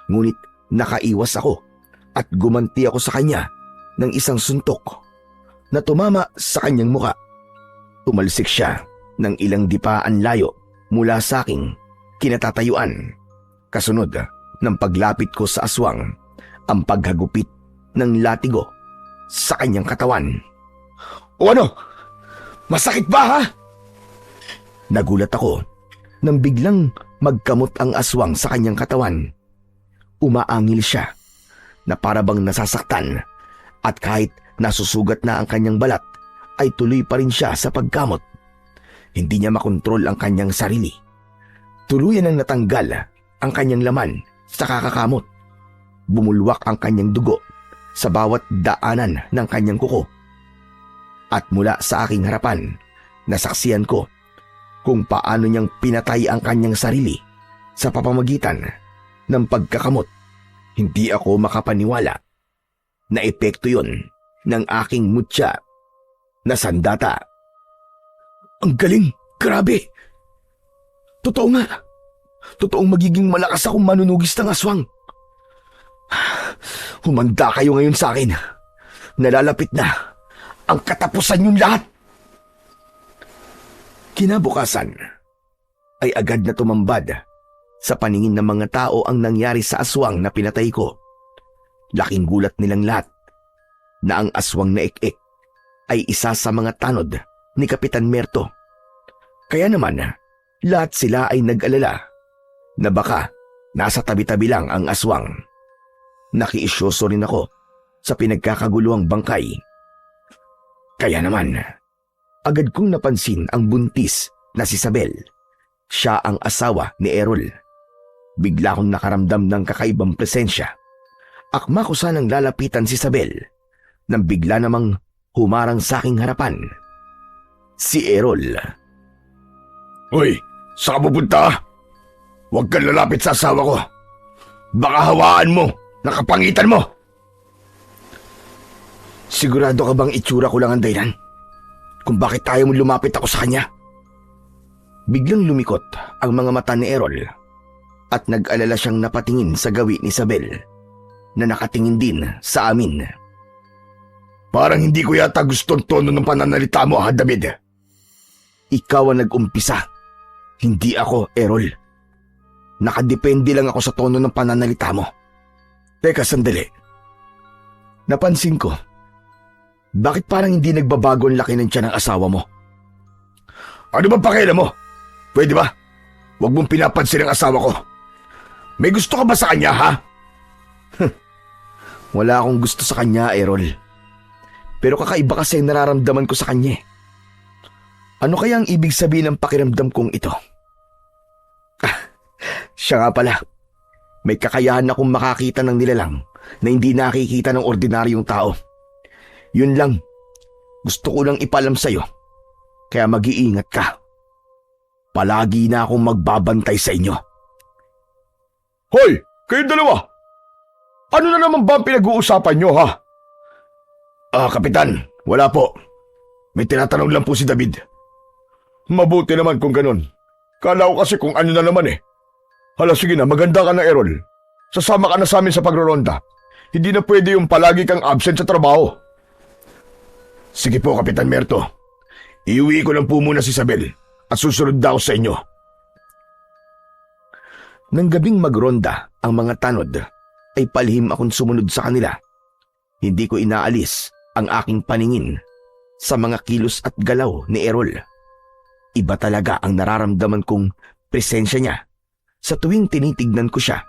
ngunit nakaiwas ako at gumanti ako sa kanya ng isang suntok na tumama sa kanyang muka. Tumalsik siya ng ilang dipaan layo mula sa aking kinatatayuan. Kasunod ng paglapit ko sa aswang, ang paghagupit ng latigo sa kanyang katawan. O ano? Masakit ba, ha? Nagulat ako nang biglang magkamot ang aswang sa kanyang katawan. Umaangil siya na parabang nasasaktan at kahit nasusugat na ang kanyang balat ay tuloy pa rin siya sa pagkamot. Hindi niya makontrol ang kanyang sarili. Tuluyan ang natanggal ang kanyang laman sa kakakamot. Bumulwak ang kanyang dugo sa bawat daanan ng kanyang kuko. At mula sa aking harapan, nasaksiyan ko kung paano niyang pinatay ang kanyang sarili sa papamagitan ng pagkakamot Hindi ako makapaniwala na epekto yon ng aking mutya na sandata. Ang galing! Grabe! Totoo nga! Totoong magiging malakas akong manunugis ng aswang. Humanda kayo ngayon sa akin. Nalalapit na ang katapusan yung lahat. Kinabukasan ay agad na tumambad sa paningin ng mga tao ang nangyari sa aswang na pinatay ko. Laking gulat nilang lahat na ang aswang na ik-ik ay isa sa mga tanod ni Kapitan Merto. Kaya naman, lahat sila ay nag-alala na baka nasa tabi-tabi lang ang aswang. Nakiisyoso rin ako sa pinagkakaguluhang bangkay. Kaya naman, agad kong napansin ang buntis na si Sabel. Siya ang asawa ni Errol. Bigla akong nakaramdam ng kakaibang presensya. Akma ko sanang lalapitan si Sabel nang bigla namang humarang sa aking harapan. Si Errol. Hoy, saan ka pupunta? Huwag kang lalapit sa asawa ko. Baka hawaan mo, nakapangitan mo. Sigurado ka bang itsura ko lang ang dahilan kung bakit tayo mo lumapit ako sa kanya? Biglang lumikot ang mga mata ni Errol at nag-alala siyang napatingin sa gawi ni Sabel na nakatingin din sa amin. Parang hindi ko yata gusto ang tono ng pananalita mo, ha, David? Ikaw ang nag-umpisa, hindi ako, Errol. Nakadepende lang ako sa tono ng pananalita mo. Teka, sandali. Napansin ko, bakit parang hindi nagbabago ang laki ng tiyan ng asawa mo? Ano ba pakialam mo? Pwede ba? Huwag mong pinapansin ang asawa ko. May gusto ka ba sa kanya, ha? Wala akong gusto sa kanya, Errol. Pero kakaiba kasi ang nararamdaman ko sa kanya. Ano kaya ang ibig sabihin ng pakiramdam kong ito? Siya nga pala. May kakayahan akong makakita ng nilalang na hindi nakikita ng ordinaryong tao. Yun lang. Gusto ko lang ipalam sa'yo. Kaya mag-iingat ka. Palagi na akong magbabantay sa inyo. Hoy, kayong dalawa! Ano na naman ba ang pinag-uusapan nyo, ha? Kapitan, wala po. May tinatanong lang po si David. Mabuti naman kung ganun. Kala ko kasi kung ano na naman eh. Hala, sige na, maganda ka na, Errol. Sasama ka na sa amin sa pagroronda. Hindi na pwede yung palagi kang absent sa trabaho. Sige po, Kapitan Merto. Iuwi ko lang po muna si Isabel at susunod na ako sa inyo. Nang gabing magronda ang mga tanod, ay palihim akong sumunod sa kanila. Hindi ko inaalis ang aking paningin sa mga kilos at galaw ni Errol. Iba talaga ang nararamdaman kong presensya niya sa tuwing tinitignan ko siya.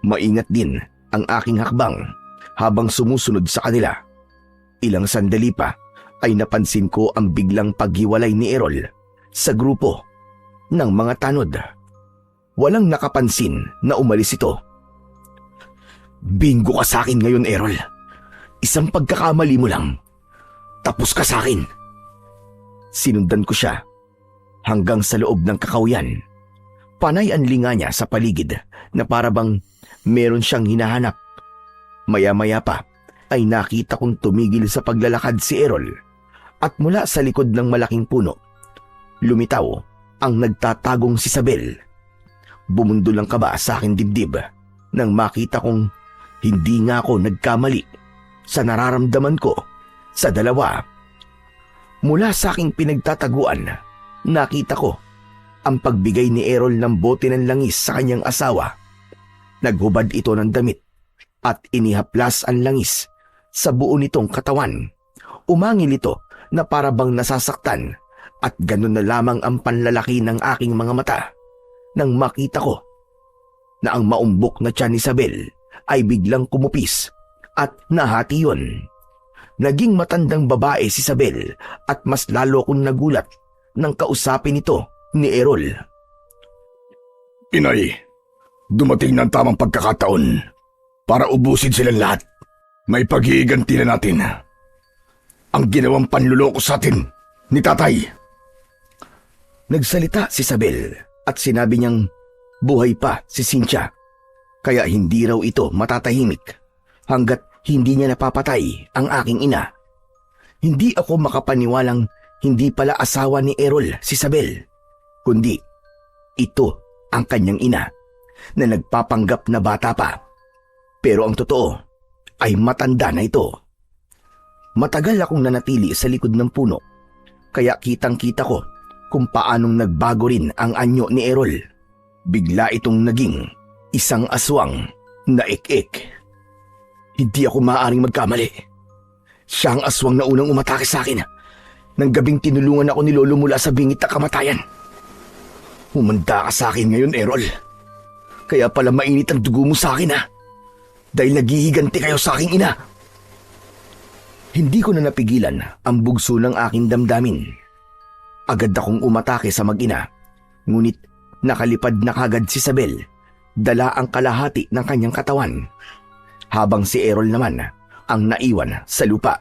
Maingat din ang aking hakbang habang sumusunod sa kanila. Ilang sandali pa ay napansin ko ang biglang paghiwalay ni Errol sa grupo ng mga tanod. Walang nakapansin na umalis ito. Bingo ka sa akin ngayon, Errol. Isang pagkakamali mo lang. Tapos ka sa akin. Sinundan ko siya hanggang sa loob ng kakauyan. Panay ang linga niya sa paligid na parabang meron siyang hinahanap. Maya-maya pa ay nakita kong tumigil sa paglalakad si Errol at mula sa likod ng malaking puno, lumitaw ang nagtatagong si Isabel. Bumundol ang kaba sa aking dibdib nang makita kong hindi nga ako nagkamali sa nararamdaman ko sa dalawa. Mula sa aking pinagtataguan, nakita ko ang pagbigay ni Errol ng bote ng langis sa kanyang asawa. Naghubad ito ng damit at inihaplas ang langis sa buo nitong katawan. Umangil ito na parabang nasasaktan at ganun na lamang ang panlalaki ng aking mga mata nang makita ko na ang maumbok na tiyan ni Isabel ay biglang kumupis at nahati yun. Naging matandang babae si Isabel at mas lalo akong nagulat nang kausapin ito ni Errol. Inay, dumating na ang tamang pagkakataon para ubusin silang lahat. May pag-iiganti na natin ang ginawang panluloko sa atin ni tatay. Nagsalita si Isabel at sinabi niyang buhay pa si Cynthia. Kaya hindi raw ito matatahimik hanggat hindi niya napapatay ang aking ina. Hindi ako makapaniwalang hindi pala asawa ni Errol si Isabel, kundi ito ang kanyang ina na nagpapanggap na bata pa. Pero ang totoo ay matanda na ito. Matagal akong nanatili sa likod ng puno, kaya kitang-kita ko kung paanong nagbago rin ang anyo ni Errol. Bigla itong naging isang aswang na ik-ik. Hindi ako maaaring magkamali. Siya ang aswang na unang umatake sa akin nang gabing tinulungan ako ni Lolo mula sa bingit na kamatayan. Humanda ka sa akin ngayon, Errol. Kaya pala mainit ang dugo mo sa akin, ha? Dahil naghihiganti kayo sa aking ina. Hindi ko na napigilan ang bugso ng aking damdamin. Agad akong umatake sa mag-ina, ngunit nakalipad na kagad si Isabel, dala ang kalahati ng kanyang katawan, habang si Errol naman ang naiwan sa lupa.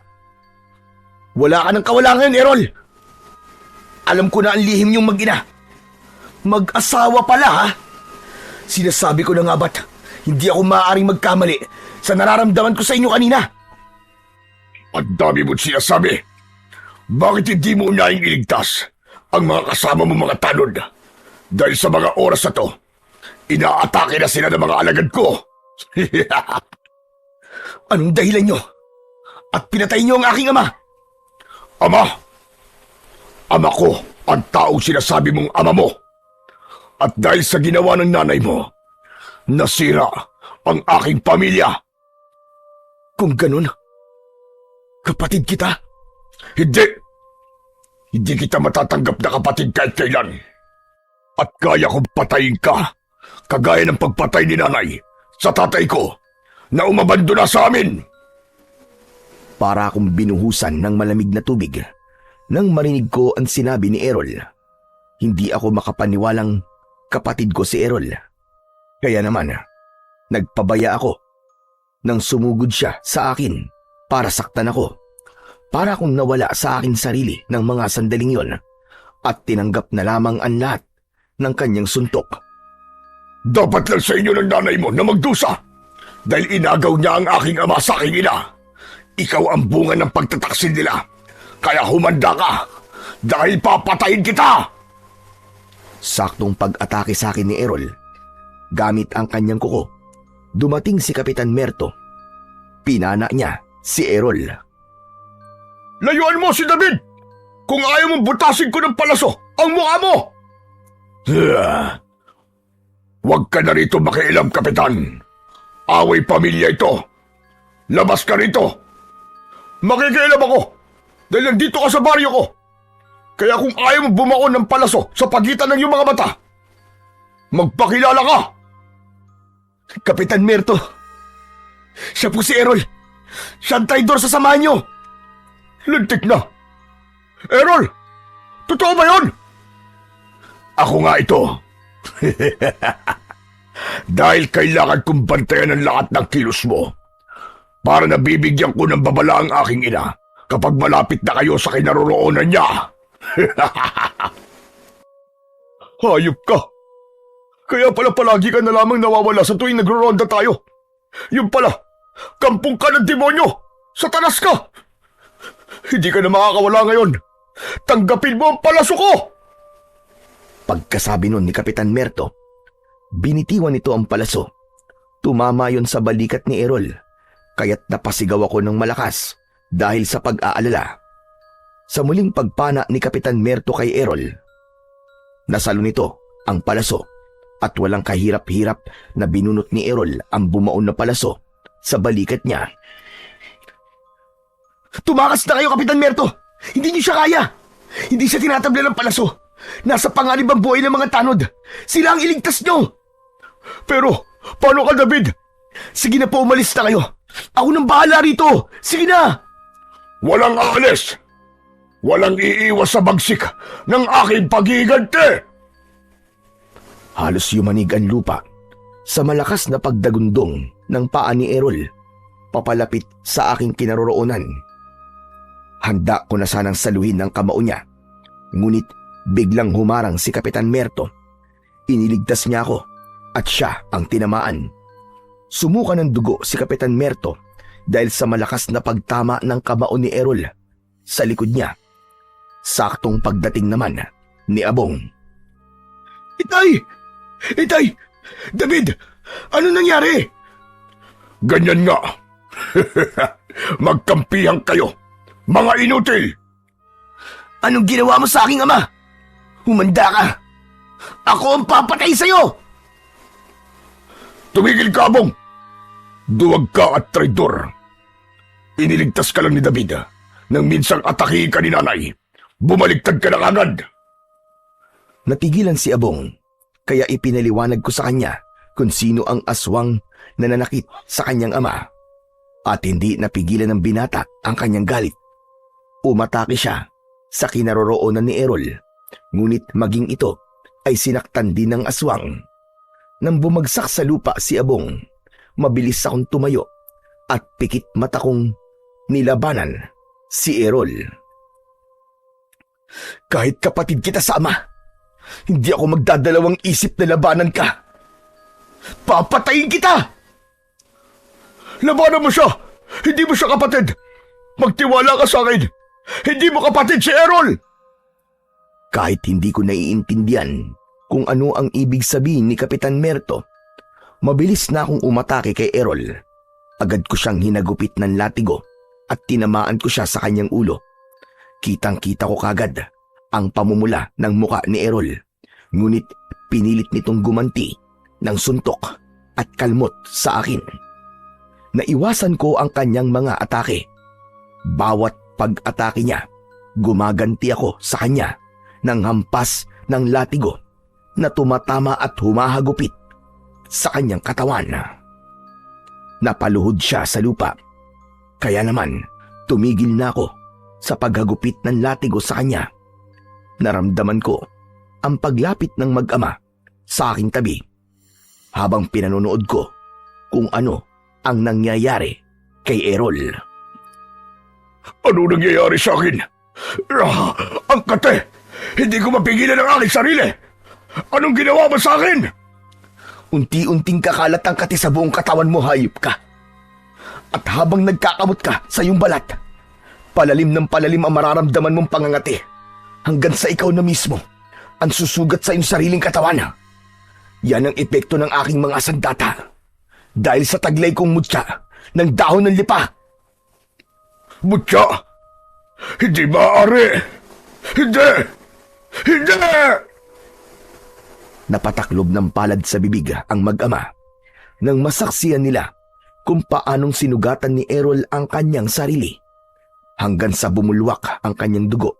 Wala ka ng kawalangan, Errol! Alam ko na ang lihim niyong mag-ina. Mag-asawa pala, ha? Sinasabi ko na nga ba't hindi ako maaaring magkamali sa nararamdaman ko sa inyo kanina? Ang dami mo't sinasabi. Bakit hindi mo unahing iligtas ang mga kasama mo mga tanod? Dahil sa mga oras na to, inaatake na sila ng mga alagad ko. Anong dahilan nyo? At pinatay nyo ang aking ama? Ama! Ama ko ang taong sinasabi mong ama mo. At dahil sa ginawa ng nanay mo, nasira ang aking pamilya. Kung ganun, kapatid kita? Hindi! Hindi kita matatanggap na kapatid kahit kailan. At kaya kong patayin ka, kagaya ng pagpatay ni nanay sa tatay ko na umabando na sa amin. Para akong binuhusan ng malamig na tubig nang marinig ko ang sinabi ni Errol. Hindi ako makapaniwalang kapatid ko si Errol. Kaya naman, nagpabaya ako nang sumugod siya sa akin para saktan ako. Para akong nawala sa akin sarili ng mga sandaling yon at tinanggap na lamang ang lahat ng kanyang suntok. Dapat lang sa inyo ng nanay mo na magdusa dahil inagaw niya ang aking ama sa aking ina. Ikaw ang bunga ng pagtataksil nila. Kaya humanda ka dahil papatayin kita! Saktong pag-atake sa akin ni Errol, gamit ang kanyang kuko, dumating si Kapitan Merto. Pinana niya si Errol. Layuan mo si David! Kung ayaw mong butasin ko ng palaso ang mukha mo! Huwag ka na rito makialam, Kapitan. Away pamilya ito. Labas ka rito. Makikialam ako dahil nandito ka sa baryo ko. Kaya kung ayaw mo bumaon ng palaso sa pagitan ng iyong mga mata, magpakilala ka! Kapitan Merto, siya po si Errol. Siya ang traidor sa samahan niyo. Lintik na! Errol! Totoo ba yun? Ako nga ito. Dahil kailangan kong bantayan ang lahat ng kilos mo para nabibigyan ko ng babala ang aking ina kapag malapit na kayo sa kinaroroonan niya. Hayop ka! Kaya pala palagi ka na lamang nawawala sa tuwing nagro-ronda tayo. Yung pala, kampong ka ng demonyo! Satanas ka! Hindi ka na makakawala ngayon. Tanggapin mo ang palaso ko! Pagkasabi nun ni Kapitan Merto, binitiwan nito ang palaso. Tumama yon sa balikat ni Errol, kaya't napasigaw ako ng malakas dahil sa pag-aalala. Sa muling pagpana ni Kapitan Merto kay Errol, nasalo nito ang palaso at walang kahirap-hirap na binunot ni Errol ang bumaon na palaso sa balikat niya. Tumakas na kayo, Kapitan Merto! Hindi niyo siya kaya! Hindi siya tinatabla ng palaso! Nasa panganib ang buhay ng mga tanod! Sila ang iligtas niyo! Pero, paano ka, David? Sige na po, umalis na kayo! Ako nang bahala rito! Sige na! Walang aalis! Walang iiwas sa bagsik ng aking paghihiganti! Halos yumanig ang lupa sa malakas na pagdagundong ng paa ni Errol papalapit sa aking kinaroroonan. Handa ko na sanang saluhin ang kamao niya, ngunit biglang humarang si Kapitan Merto. Iniligtas niya ako at siya ang tinamaan. Sumuka ng dugo si Kapitan Merto dahil sa malakas na pagtama ng kamao ni Errol sa likod niya. Saktong pagdating naman ni Abong. Itay! Itay! David! Ano nangyari? Ganyan nga. Magkampihan kayo, mga inutil! Anong ginawa mo sa aking ama? Humanda ka! Ako ang papatay sa'yo! Tumigil ka, Abong! Duwag ka at traidor. Iniligtas ka lang ni David nang minsang atakihin ka ni nanay. Bumaliktad ka na agad. Natigilan si Abong, kaya ipinaliwanag ko sa kanya kung sino ang aswang na nanakit sa kanyang ama. At hindi napigilan ng binata ang kanyang galit. Umatake siya sa kinaroroonan ni Errol, ngunit maging ito ay sinaktan din ng aswang. Nang bumagsak sa lupa si Abong, mabilis akong tumayo at pikit mata kong nilabanan si Errol. Kahit kapatid kita sa ama, hindi ako magdadalawang isip na labanan ka. Papatayin kita! Labanan mo siya! Hindi mo siya kapatid! Magtiwala ka sa akin! Hindi mo kapatid si Errol! Kahit hindi ko naiintindihan kung ano ang ibig sabihin ni Kapitan Merto, mabilis na akong umatake kay Errol. Agad ko siyang hinagupit ng latigo at tinamaan ko siya sa kanyang ulo. Kitang-kita ko kagad ang pamumula ng muka ni Errol, ngunit pinilit nitong gumanti ng suntok at kalmot sa akin. Naiwasan ko ang kanyang mga atake. Bawat pag-atake niya, gumaganti ako sa kanya ng hampas ng latigo na tumatama at humahagupit sa kanyang katawan. Napaluhod siya sa lupa, kaya naman tumigil na ako sa paghagupit ng latigo sa kanya. Naramdaman ko ang paglapit ng mag-ama sa aking tabi habang pinanonood ko kung ano ang nangyayari kay Errol. Ano nangyayari sa akin? Ang kate! Hindi ko mapigilan ang aking sarili! Anong ginawa mo sa akin? Unti-unting kakalat ang kati sa buong katawan mo, hayop ka. At habang nagkakamot ka sa iyong balat, palalim ng palalim ang mararamdaman mong pangangati hanggang sa ikaw na mismo ang susugat sa iyong sariling katawan. Yan ang epekto ng aking mga sandata dahil sa taglay kong mutya ng dahon ng lipa. Mutya! Hindi maaari! Hindi! Hindi! Napataklob ng palad sa bibig ang mag-ama nang masaksiyan nila kung paanong sinugatan ni Errol ang kanyang sarili hanggang sa bumulwak ang kanyang dugo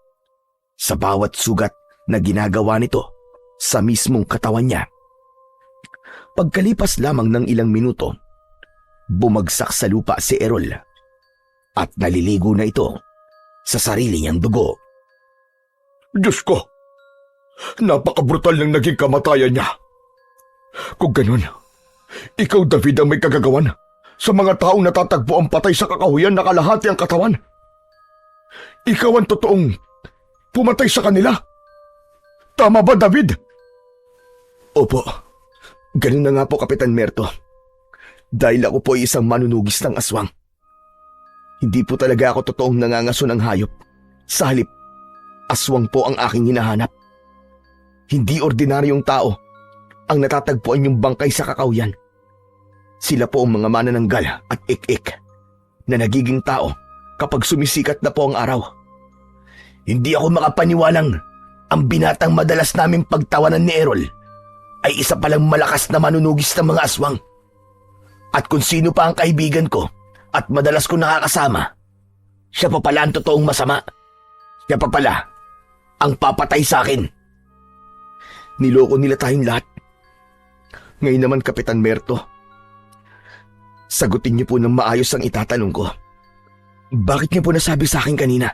sa bawat sugat na ginagawa nito sa mismong katawan niya. Pagkalipas lamang ng ilang minuto, bumagsak sa lupa si Errol at naliligo na ito sa sarili niyang dugo. Diyos ko! Napakabrutal ng naging kamatayan niya. Kung ganun, ikaw David ang may kagagawan sa mga taong natatagpo ang patay sa kakahuyan na kalahati ang katawan. Ikaw ang totoong pumatay sa kanila. Tama ba, David? Opo, ganun na nga po, Kapitan Merto. Dahil ako po ay isang manunugis ng aswang. Hindi po talaga ako totoong nangangaso ng hayop. Sa halip, aswang po ang aking hinahanap. Hindi ordinaryong tao ang natatagpuan yung bangkay sa kakawyan. Sila po ang mga manananggal at ik-ik na nagiging tao kapag sumisikat na po ang araw. Hindi ako makapaniwalang ang binatang madalas naming pagtawanan ni Errol ay isa palang malakas na manunugis ng mga aswang. At kung sino pa ang kaibigan ko at madalas ko nakakasama, siya pa pala ang totoong masama. Siya pa pala ang papatay sa akin. Niloko nila tayong lahat. Ngayon naman, Kapitan Merto, sagutin niyo po ng maayos ang itatanong ko. Bakit niyo po nasabi sa akin kanina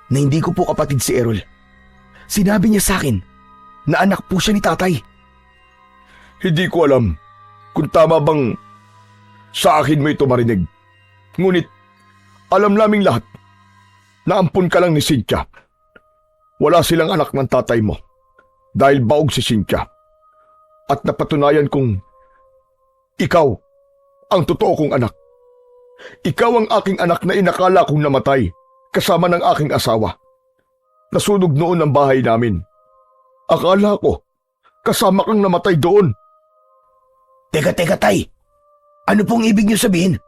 na hindi ko po kapatid si Errol? Sinabi niya sa akin na anak po siya ni tatay. Hindi ko alam kung tama bang sa akin mo ito marinig. Ngunit, alam naming lahat na ampun ka lang ni Cynthia. Wala silang anak ng tatay mo dahil baog si Cynthia. At napatunayan kong ikaw ang totoo kong anak. Ikaw ang aking anak na inakala kong namatay kasama ng aking asawa. Nasunog noon ang bahay namin. Akala ko, kasama kang namatay doon. Teka, tay. Ano pong ibig niyo sabihin?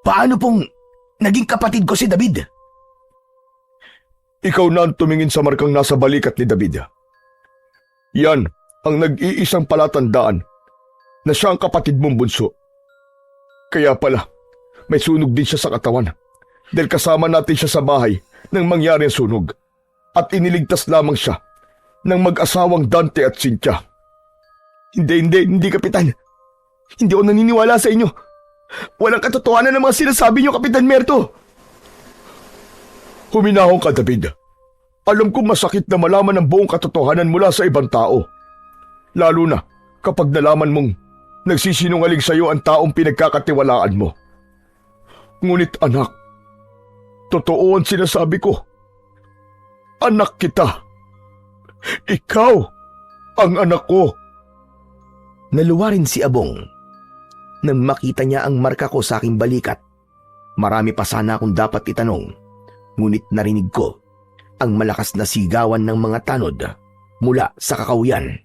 Paano pong naging kapatid ko si David? Ikaw na ang tumingin sa markang nasa balikat ni David. Yan ang nag-iisang palatandaan na siya ang kapatid mong bunso. Kaya pala, may sunog din siya sa katawan dahil kasama natin siya sa bahay nang mangyari ang sunog at iniligtas lamang siya ng mag-asawang Dante at Cynthia. Hindi, Kapitan. Hindi ako naniniwala sa inyo. Walang katotohanan ng mga sinasabi niyo, Kapitan Merto. Huminahon ka, David. Alam kong masakit na malaman ang buong katotohanan mula sa ibang tao. Lalo na kapag nalaman mong nagsisinungaling sa iyo ang taong pinagkakatiwalaan mo. Ngunit anak, totoo ang sinasabi ko. Anak kita. Ikaw ang anak ko. Naluwa rin si Abong nang makita niya ang marka ko sa aking balikat. Marami pa sana akong dapat itanong, ngunit narinig ko ang malakas na sigawan ng mga tanod mula sa kakahuyan.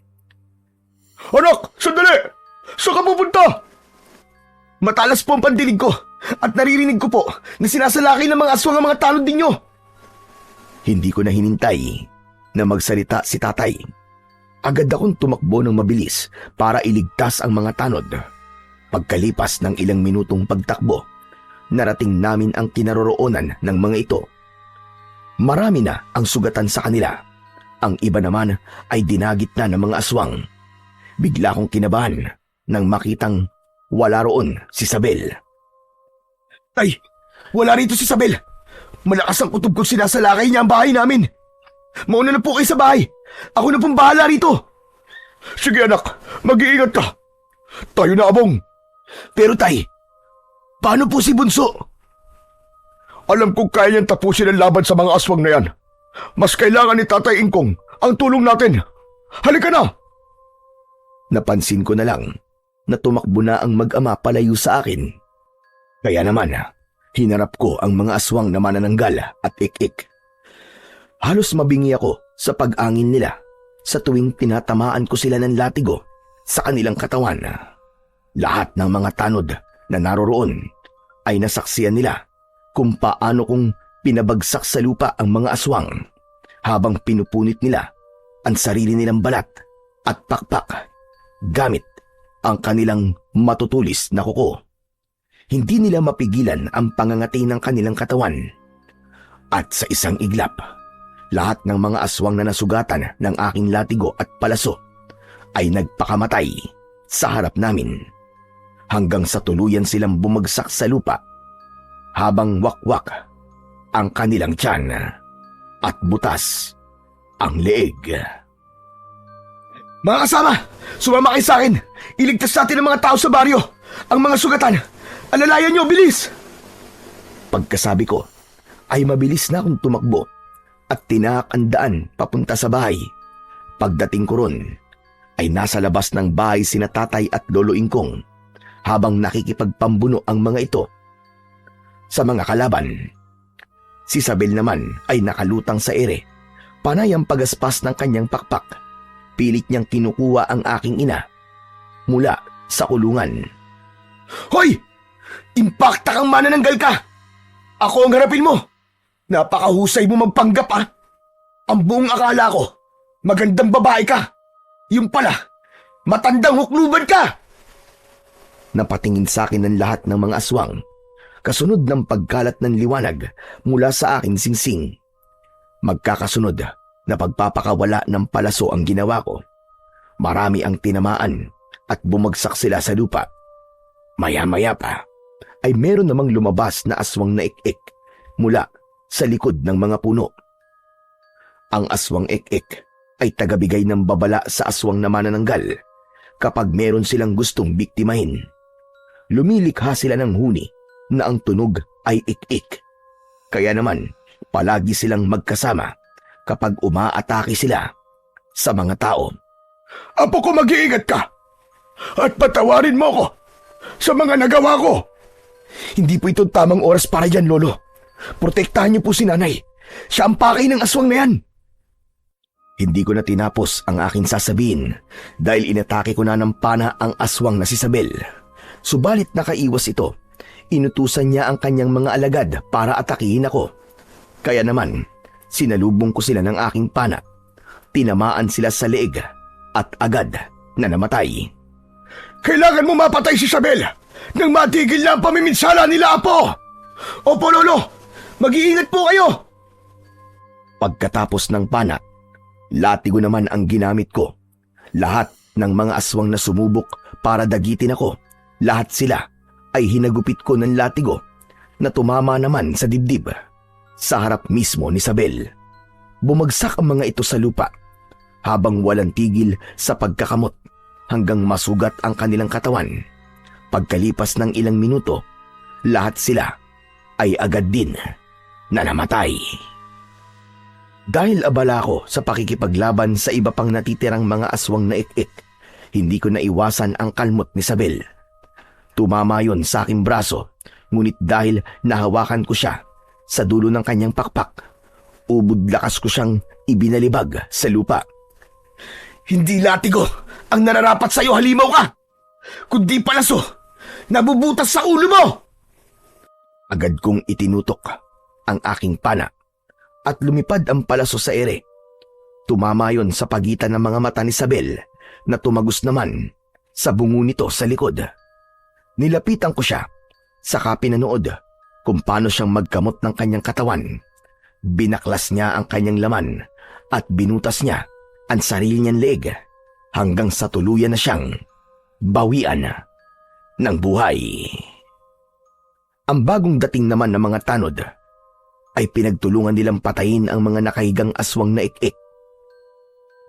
Anak, sandali! Saan ka pupunta? Matalas po ang pandinig ko at naririnig ko po na sinasalaki ng mga aswang ang mga tanod ninyo. Hindi ko na hinintay na magsalita si tatay. Agad akong tumakbo ng mabilis para iligtas ang mga tanod. Pagkalipas ng ilang minutong pagtakbo, narating namin ang kinaroroonan ng mga ito. Marami na ang sugatan sa kanila. Ang iba naman ay dinagit na ng mga aswang. Bigla akong kinabahan nang makitang wala roon si Sabel. Tay, wala rito si Sabel. Malakas ang kutob kung sinasalakay niya ang bahay namin. Mauna na po kayo sa bahay. Ako na pong bahala rito. Sige anak, mag-iingat ka. Tayo na, Abong. Pero tay, paano po si Bunso? Alam kong kaya niyang tapusin ang laban sa mga aswang na yan. Mas kailangan ni Tatay Ingkong ang tulong natin. Halika na! Napansin ko na lang na tumakbo na ang mag-ama palayo sa akin. Kaya naman, hinarap ko ang mga aswang na manananggal at ik-ik. Halos mabingi ako sa pag-angin nila sa tuwing tinatamaan ko sila ng latigo sa kanilang katawan. Lahat ng mga tanod na naroroon ay nasaksiyan nila kung paano kong pinabagsak sa lupa ang mga aswang habang pinupunit nila ang sarili nilang balat at pakpak gamit ang kanilang matutulis na kuko. Hindi nila mapigilan ang pangangati ng kanilang katawan. At sa isang iglap, lahat ng mga aswang na nasugatan ng aking latigo at palaso ay nagpakamatay sa harap namin hanggang sa tuluyan silang bumagsak sa lupa habang wakwak ang kanilang tiyan at butas ang leeg. Mga kasama, sumama kayo sa akin. Iligtas natin ang mga tao sa baryo. Ang mga sugatan. Alalayan niyo, bilis! Pagkasabi ko, ay mabilis na akong tumakbo at tinahak ang daan papunta sa bahay. Pagdating ko ron, ay nasa labas ng bahay sina tatay at lolo Ingkong habang nakikipagpambuno ang mga ito sa mga kalaban. Si Sabel naman ay nakalutang sa ere, panay ang pagaspas ng kanyang pakpak. Pilit niyang kinukuha ang aking ina mula sa kulungan. Hoy! Impakta kang manananggal ka! Ako ang harapin mo! Napakahusay mo magpanggap ah! Ang buong akala ko, magandang babae ka! Yung pala, matandang hukluban ka! Napatingin sa akin ng lahat ng mga aswang, kasunod ng pagkalat ng liwanag mula sa aking singsing. Magkakasunod na pagpapakawala ng palaso ang ginawa ko. Marami ang tinamaan at bumagsak sila sa lupa. Maya-maya pa ay meron namang lumabas na aswang na ik-ik mula sa likod ng mga puno. Ang aswang ik-ik ay tagabigay ng babala sa aswang na manananggal kapag meron silang gustong biktimahin. Lumilikha sila ng huni na ang tunog ay ik-ik. Kaya naman palagi silang magkasama kapag umaatake sila sa mga tao. Apo ko, mag-iingat ka! At patawarin mo ko sa mga nagawa ko. Hindi po ito tamang oras para yan, Lolo. Protektahan niyo po si nanay. Siya ang pakay ng aswang na yan. Hindi ko na tinapos ang aking sasabihin dahil inatake ko na ng pana ang aswang na si Isabel. Subalit nakaiwas ito. Inutusan niya ang kanyang mga alagad para atakihin ako. Kaya naman, sinalubong ko sila ng aking pana. Tinamaan sila sa leeg at agad na namatay. Kailangan mo mapatay si Isabel nang matigil na ang pamiminsala nila, Apo! Opo, Lolo! Mag-iingat po kayo! Pagkatapos ng pana, latigo naman ang ginamit ko. Lahat ng mga aswang na sumubok para dagitin ako, lahat sila ay hinagupit ko ng latigo na tumama naman sa dibdib, sa harap mismo ni Isabel. Bumagsak ang mga ito sa lupa habang walang tigil sa pagkakamot hanggang masugat ang kanilang katawan. Pagkalipas ng ilang minuto, lahat sila ay agad din na namatay. Dahil abala ko sa pakikipaglaban sa iba pang natitirang mga aswang na ik-ik, hindi ko naiwasan ang kalmot ni Isabel. Tumama yon sa aking braso, ngunit dahil nahawakan ko siya sa dulo ng kanyang pakpak, ubod lakas ko siyang ibinalibag sa lupa. Hindi latigo ang nararapat sa'yo, halimaw ka! Kundi palaso, nabubutas sa ulo mo! Agad kong itinutok ang aking pana at lumipad ang palaso sa ere. Tumama yon sa pagitan ng mga mata ni Isabel na tumagos naman sa bungo nito sa likod. Nilapitan ko siya, saka pinanood kung paano siyang magkamot ng kanyang katawan. Binaklas niya ang kanyang laman at binutas niya ang sarili niyang leeg hanggang sa tuluyan na siyang bawian ng buhay. Ang bagong dating naman ng mga tanod ay pinagtulungan nilang patayin ang mga nakahigang aswang na ik-ik.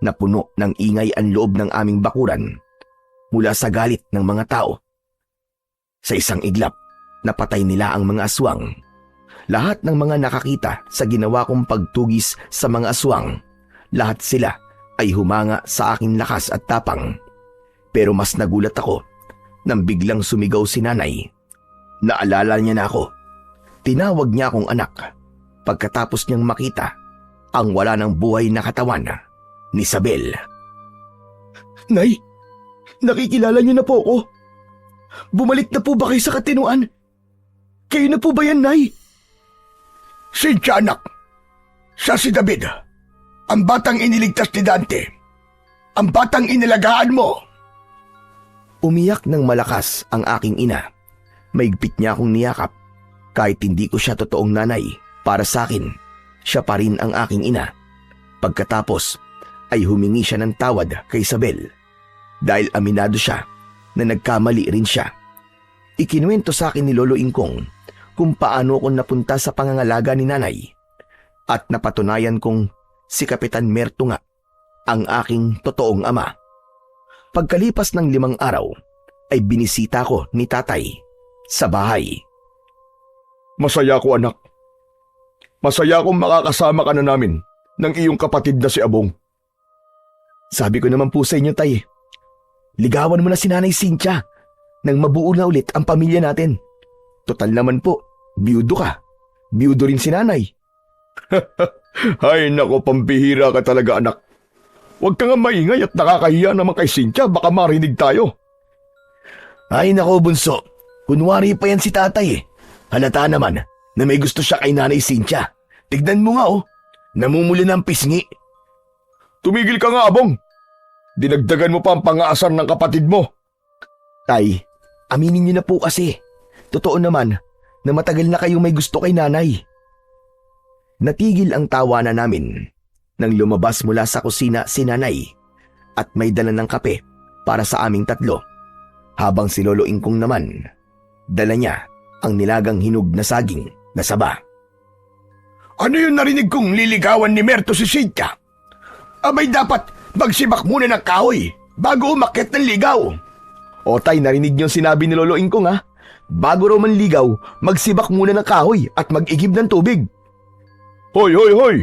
Napuno ng ingay ang loob ng aming bakuran mula sa galit ng mga tao. Sa isang iglap, napatay nila ang mga aswang. Lahat ng mga nakakita sa ginawa kong pagtugis sa mga aswang, lahat sila ay humanga sa aking lakas at tapang. Pero mas nagulat ako nang biglang sumigaw si nanay. Naalala niya na ako. Tinawag niya akong anak pagkatapos niyang makita ang wala ng buhay na katawan ni Isabel. Nay, nakikilala niyo na po ako. Bumalik na po ba kayo sa katinuan? Kayo na po ba yan, Nay? Cynthia, anak. Siya si David. Ang batang iniligtas ni Dante. Ang batang inilagaan mo. Umiyak ng malakas ang aking ina. Maigpit niya akong niyakap. Kahit hindi ko siya totoong nanay, para sa akin, siya pa rin ang aking ina. Pagkatapos, ay humingi siya ng tawad kay Isabel. Dahil aminado siya na nagkamali rin siya. Ikinuwento sa akin ni Lolo Ingkong kung paano ako napunta sa pangangalaga ni nanay. At napatunayan kong si Kapitan Merto nga ang aking totoong ama. Pagkalipas ng 5 araw, ay binisita ko ni tatay sa bahay. Masaya ko, anak. Masaya akong makakasama ka na namin ng iyong kapatid na si Abong. Sabi ko naman po sa inyo, tay, ligawan mo na si Nanay Cynthia nang mabuo na ulit ang pamilya natin. Total naman po, biyudo ka. Biyudo rin si nanay. Ay nako, pambihira ka talaga, anak. Huwag ka nga maingay at nakakahiya naman kay Cynthia, baka marinig tayo. Ay nako, bunso. Kunwari pa yan si tatay eh. Halata naman na may gusto siya kay Nanay Cynthia. Tignan mo nga oh, namumula ng pisngi. Tumigil ka nga, Abong. Dinagdagan mo pa ang pang-aasar ng kapatid mo. Tay, aminin niyo na po kasi. Totoo naman na matagal na kayong may gusto kay nanay. Natigil ang tawanan namin nang lumabas mula sa kusina si nanay at may dala ng kape para sa aming tatlo. Habang si Lolo Ingkong naman, dala niya ang nilagang hinog na saging na saba. Ano yung narinig kong liligawan ni Merto si Cynthia? Abay dapat magsibak muna ng kahoy bago umakyat ng ligaw. O tay, narinig niyo sinabi ni Lolo Ingkong ha? Bago raw manligaw, magsibak muna ng kahoy at mag-igib ng tubig. Hoy, hoy, hoy!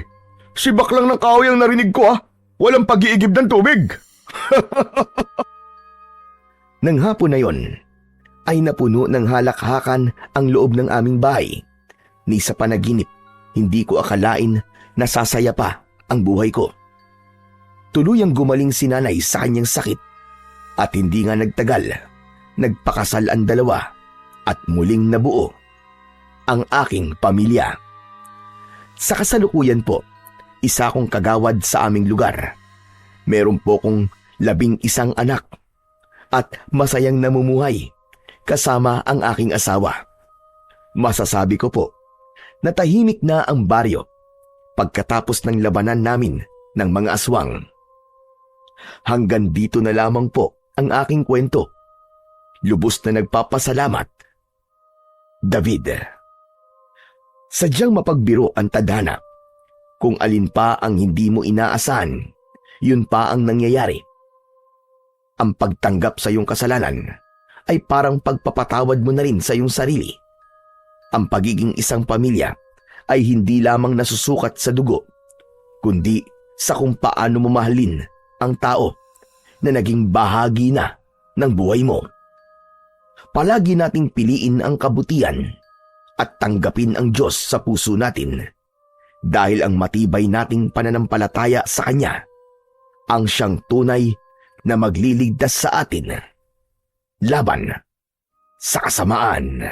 Sibak lang ng kahoy ang narinig ko, ah! Walang pag-iigib ng tubig! Nang hapon na yon, ay napuno ng halakhakan ang loob ng aming bahay. Ni sa panaginip, hindi ko akalain na sasaya pa ang buhay ko. Tuluyang gumaling si nanay sa kanyang sakit at hindi nga nagtagal, nagpakasal ang dalawa at muling nabuo ang aking pamilya. Sa kasalukuyan po, isa akong kagawad sa aming lugar. Meron po kong 11 anak at masayang namumuhay kasama ang aking asawa. Masasabi ko po na tahimik na ang baryo pagkatapos ng labanan namin ng mga aswang. Hanggang dito na lamang po ang aking kwento. Lubos na nagpapasalamat, David. Sadyang mapagbiro ang tadhana. Kung alin pa ang hindi mo inaasahan, yun pa ang nangyayari. Ang pagtanggap sa iyong kasalanan ay parang pagpapatawad mo na rin sa iyong sarili. Ang pagiging isang pamilya ay hindi lamang nasusukat sa dugo, kundi sa kung paano mo mahalin ang tao na naging bahagi na ng buhay mo. Palagi nating piliin ang kabutihan at tanggapin ang Diyos sa puso natin dahil ang matibay nating pananampalataya sa Kanya ang siyang tunay na magliligtas sa atin laban sa kasamaan.